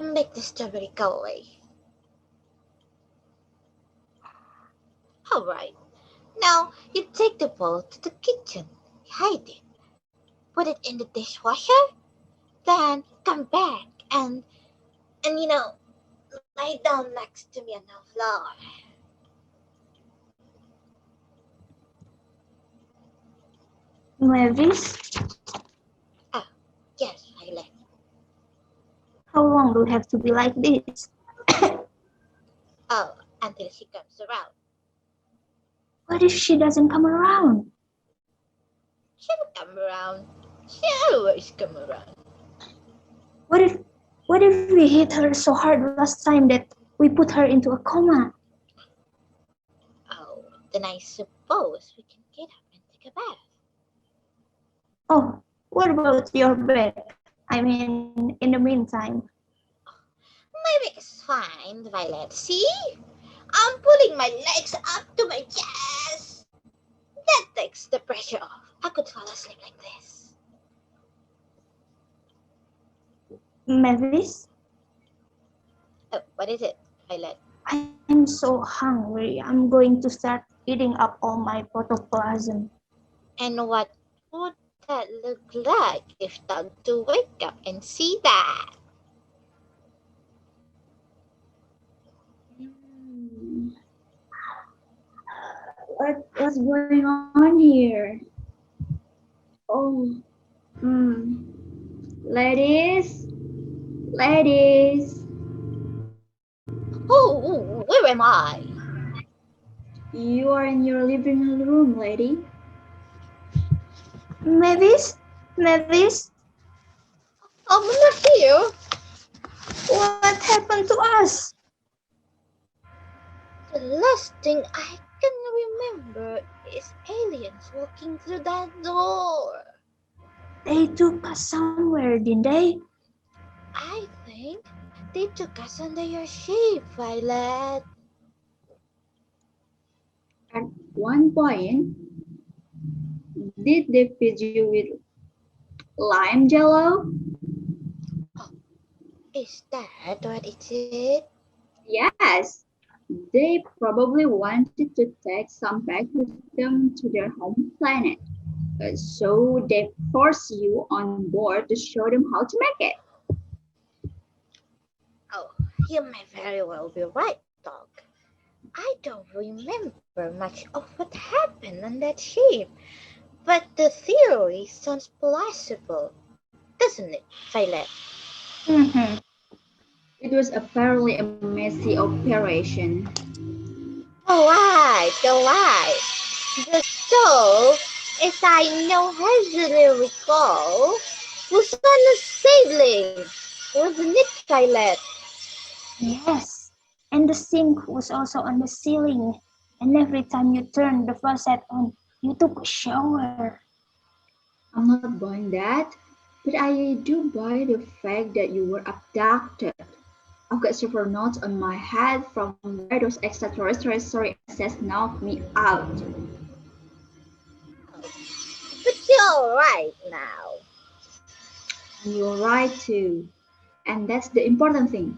make the strawberry go away. Alright, now you take the bowl to the kitchen, hide it, put it in the dishwasher, then come back and lie down next to me on the floor. Mavis, Yes, Violet. how long do we have to be like this? Oh, until she comes around. What if she doesn't come around? She'll come around. She always come around. What if we hit her so hard last time that we put her into a coma? Oh, then I suppose we can get up and take a bath. Oh, what about your bed? I mean, in the meantime. My bed is fine, Violet. See? I'm pulling my legs up to my chest. That takes the pressure off. I could fall asleep like this. Mavis, Oh, what is it, Violet? I'm so hungry. I'm going to start eating up all my protoplasm. And what would that look like if Doug to wake up and see that? What's going on here? Oh, ladies, Oh, where am I? you are in your living room, lady. Mavis, I'm not here. what happened to us? The last thing I can remember is aliens walking through that door. They took us somewhere, didn't they? I think they took us under your ship, Violet. At one point, did they feed you with lime jello? Is that what it is? Yes. They probably wanted to take some back with them to their home planet. So they force you on board to show them how to make it. Oh, you may very well be right, Doc. I don't remember much of what happened on that ship, but the theory sounds plausible, doesn't it, Violet? Mm-hmm. It was apparently a messy operation. All right. The soul, as I now hazily recall, was on a sailing, wasn't it, Violet? Yes, and the sink was also on the ceiling. And every time you turned the faucet on, you took a shower. I'm not buying that, but I do buy the fact that you were abducted. I've got several notes on my head from where those extraterrestrial access knocked me out. But you're all right now. And you're right too. And that's the important thing.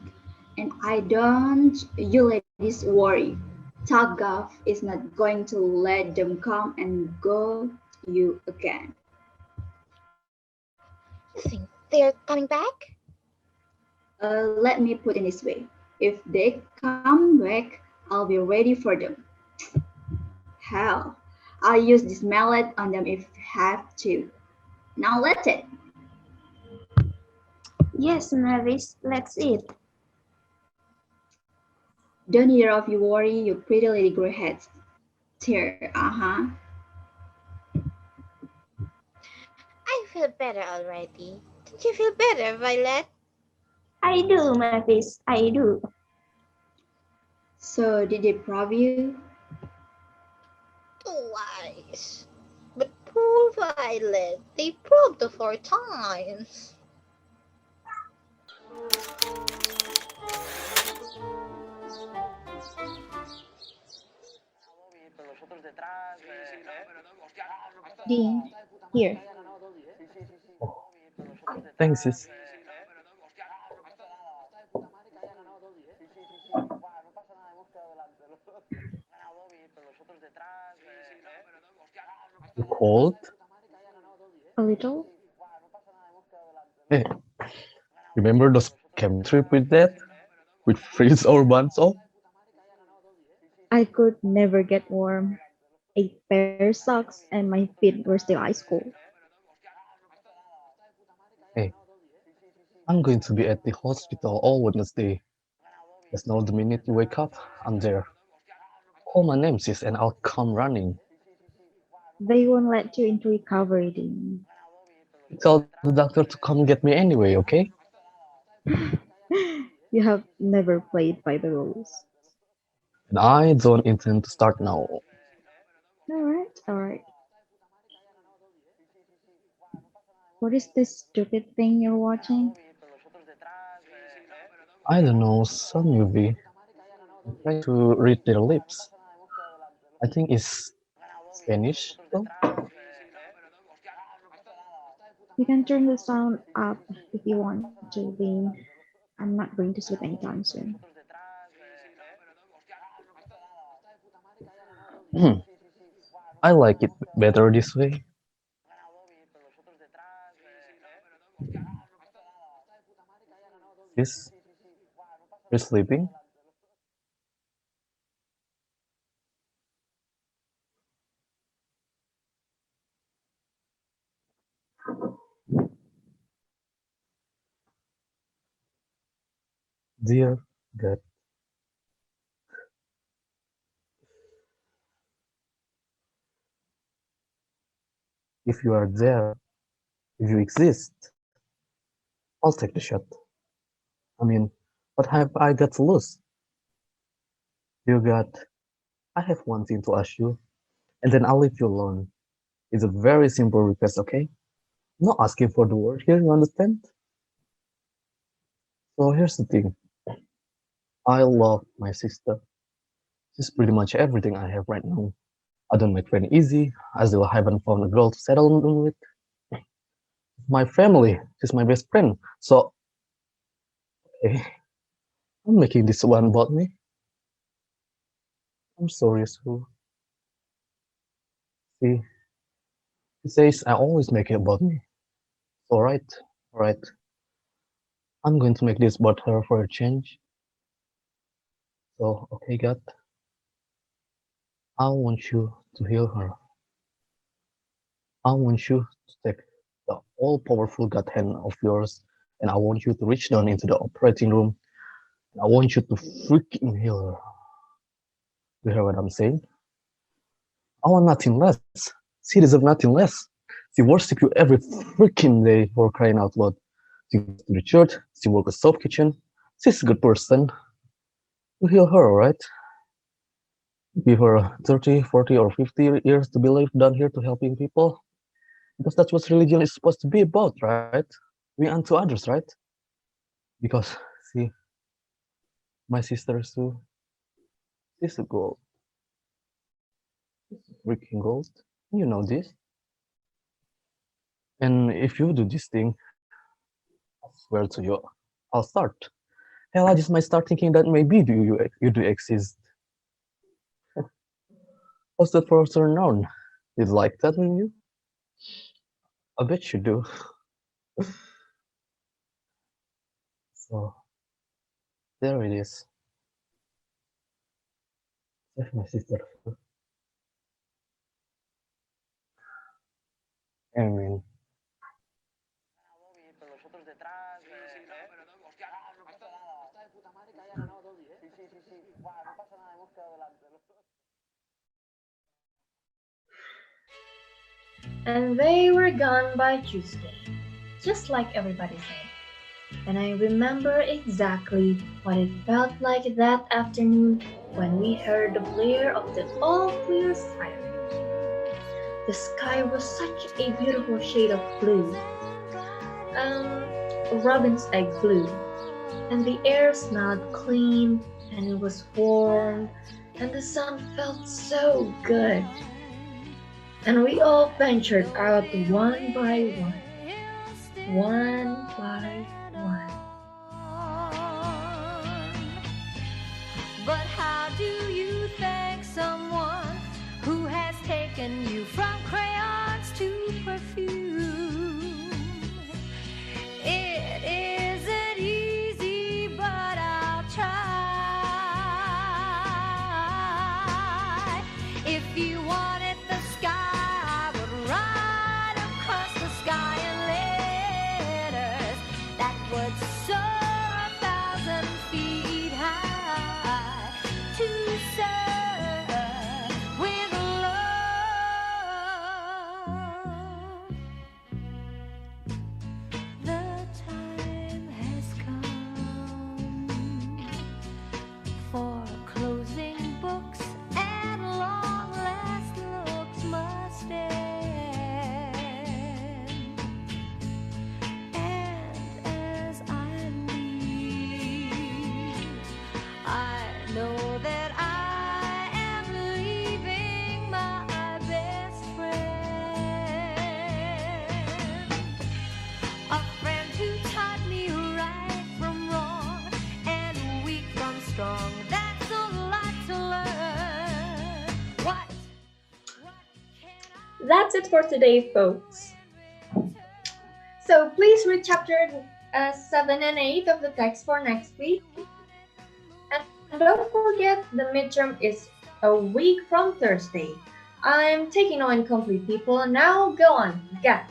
And I don't you ladies worry. Tagav is not going to let them come and go you again. You think they're coming back? Let me put it this way. If they come back, I'll be ready for them. Hell, I'll use this mallet on them if I have to. Now let's eat. Yes, Mavis, let's eat. Don't either of you worry, you pretty lady greyheads. Here, I feel better already. Don't you feel better, Violet? I do, Mavis, I do. So, did they probe you? Twice. But poor Violet, they probed her 4 times. Dean, here. Thanks, sis. You cold? A little? Hey, remember those camp trip with Dad? With freeze our buns off? I could never get warm. 8 pair socks and my feet were still ice cold. Hey, I'm going to be at the hospital all Wednesday. Just know the minute you wake up, I'm there. Call my name, sis, and I'll come running. They won't let you into recovery, Dean. Tell the doctor to come get me anyway, okay? You have never played by the rules. And I don't intend to start now. Alright, alright. What is this stupid thing you're watching? I don't know, some movie. I try to read their lips. I think it's Spanish, though. You can turn the sound up if you want to, Dean. I'm not going to sleep anytime soon. I like it better this way. Yes, you're sleeping? Dear God, if you are there, if you exist, I'll take the shot. I mean, what have I got to lose? Dear God, I have one thing to ask you, and then I'll leave you alone. It's a very simple request, okay? I'm not asking for the word here, you understand? So here's the thing. I love my sister. She's pretty much everything I have right now. I don't make friends easy, I still haven't found a girl to settle with. My family, she's my best friend. So, okay, I'm making this one about me. I'm sorry, Sue. See, she says I always make it about me. Alright, alright. I'm going to make this about her for a change. So, okay, God. I want you to heal her. I want you to take the all-powerful God hand of yours, and I want you to reach down into the operating room. And I want you to freaking heal her. You hear what I'm saying? I want nothing less. She deserves nothing less. She worships you every freaking day for crying out loud. She goes to the church, she works a soap kitchen. She's a good person. You heal her, right? Give her 30, 40, or 50 years to be lived down here to helping people. Because that's what religion is supposed to be about, right? We unto others, right? Because, see, my sister Sue, she's a gold. Freaking gold. You know this. And if you do this thing, I swear to you, I'll start. Hell, I just might start thinking that maybe you do exist. What's that for known? Is like that in you? I bet you do. So there it is. That's my sister. I mean, And they were gone by Tuesday, just like everybody said. And I remember exactly what it felt like that afternoon when we heard the blare of the all-clear siren. The sky was such a beautiful shade of blue, robin's egg blue, and the air smelled clean and it was warm and the sun felt so good. And we all ventured out one by one by one. But how do you thank someone who has taken you from crayons to perfume? It isn't easy, but I'll try. If you wanted the sky, I would ride across the sky in letters that would soar 1,000 feet high to serve with love. The time has come for closing books and long last looks must end. And as I leave, I know that I am leaving my best friend, a friend who taught me right from wrong and weak from strong. That's a lot to learn. What? That's it for today, folks. So please read chapter 7 and 8 of the text for next week. And don't forget, the midterm is a week from Thursday. I'm taking on incomplete people. Now go on, get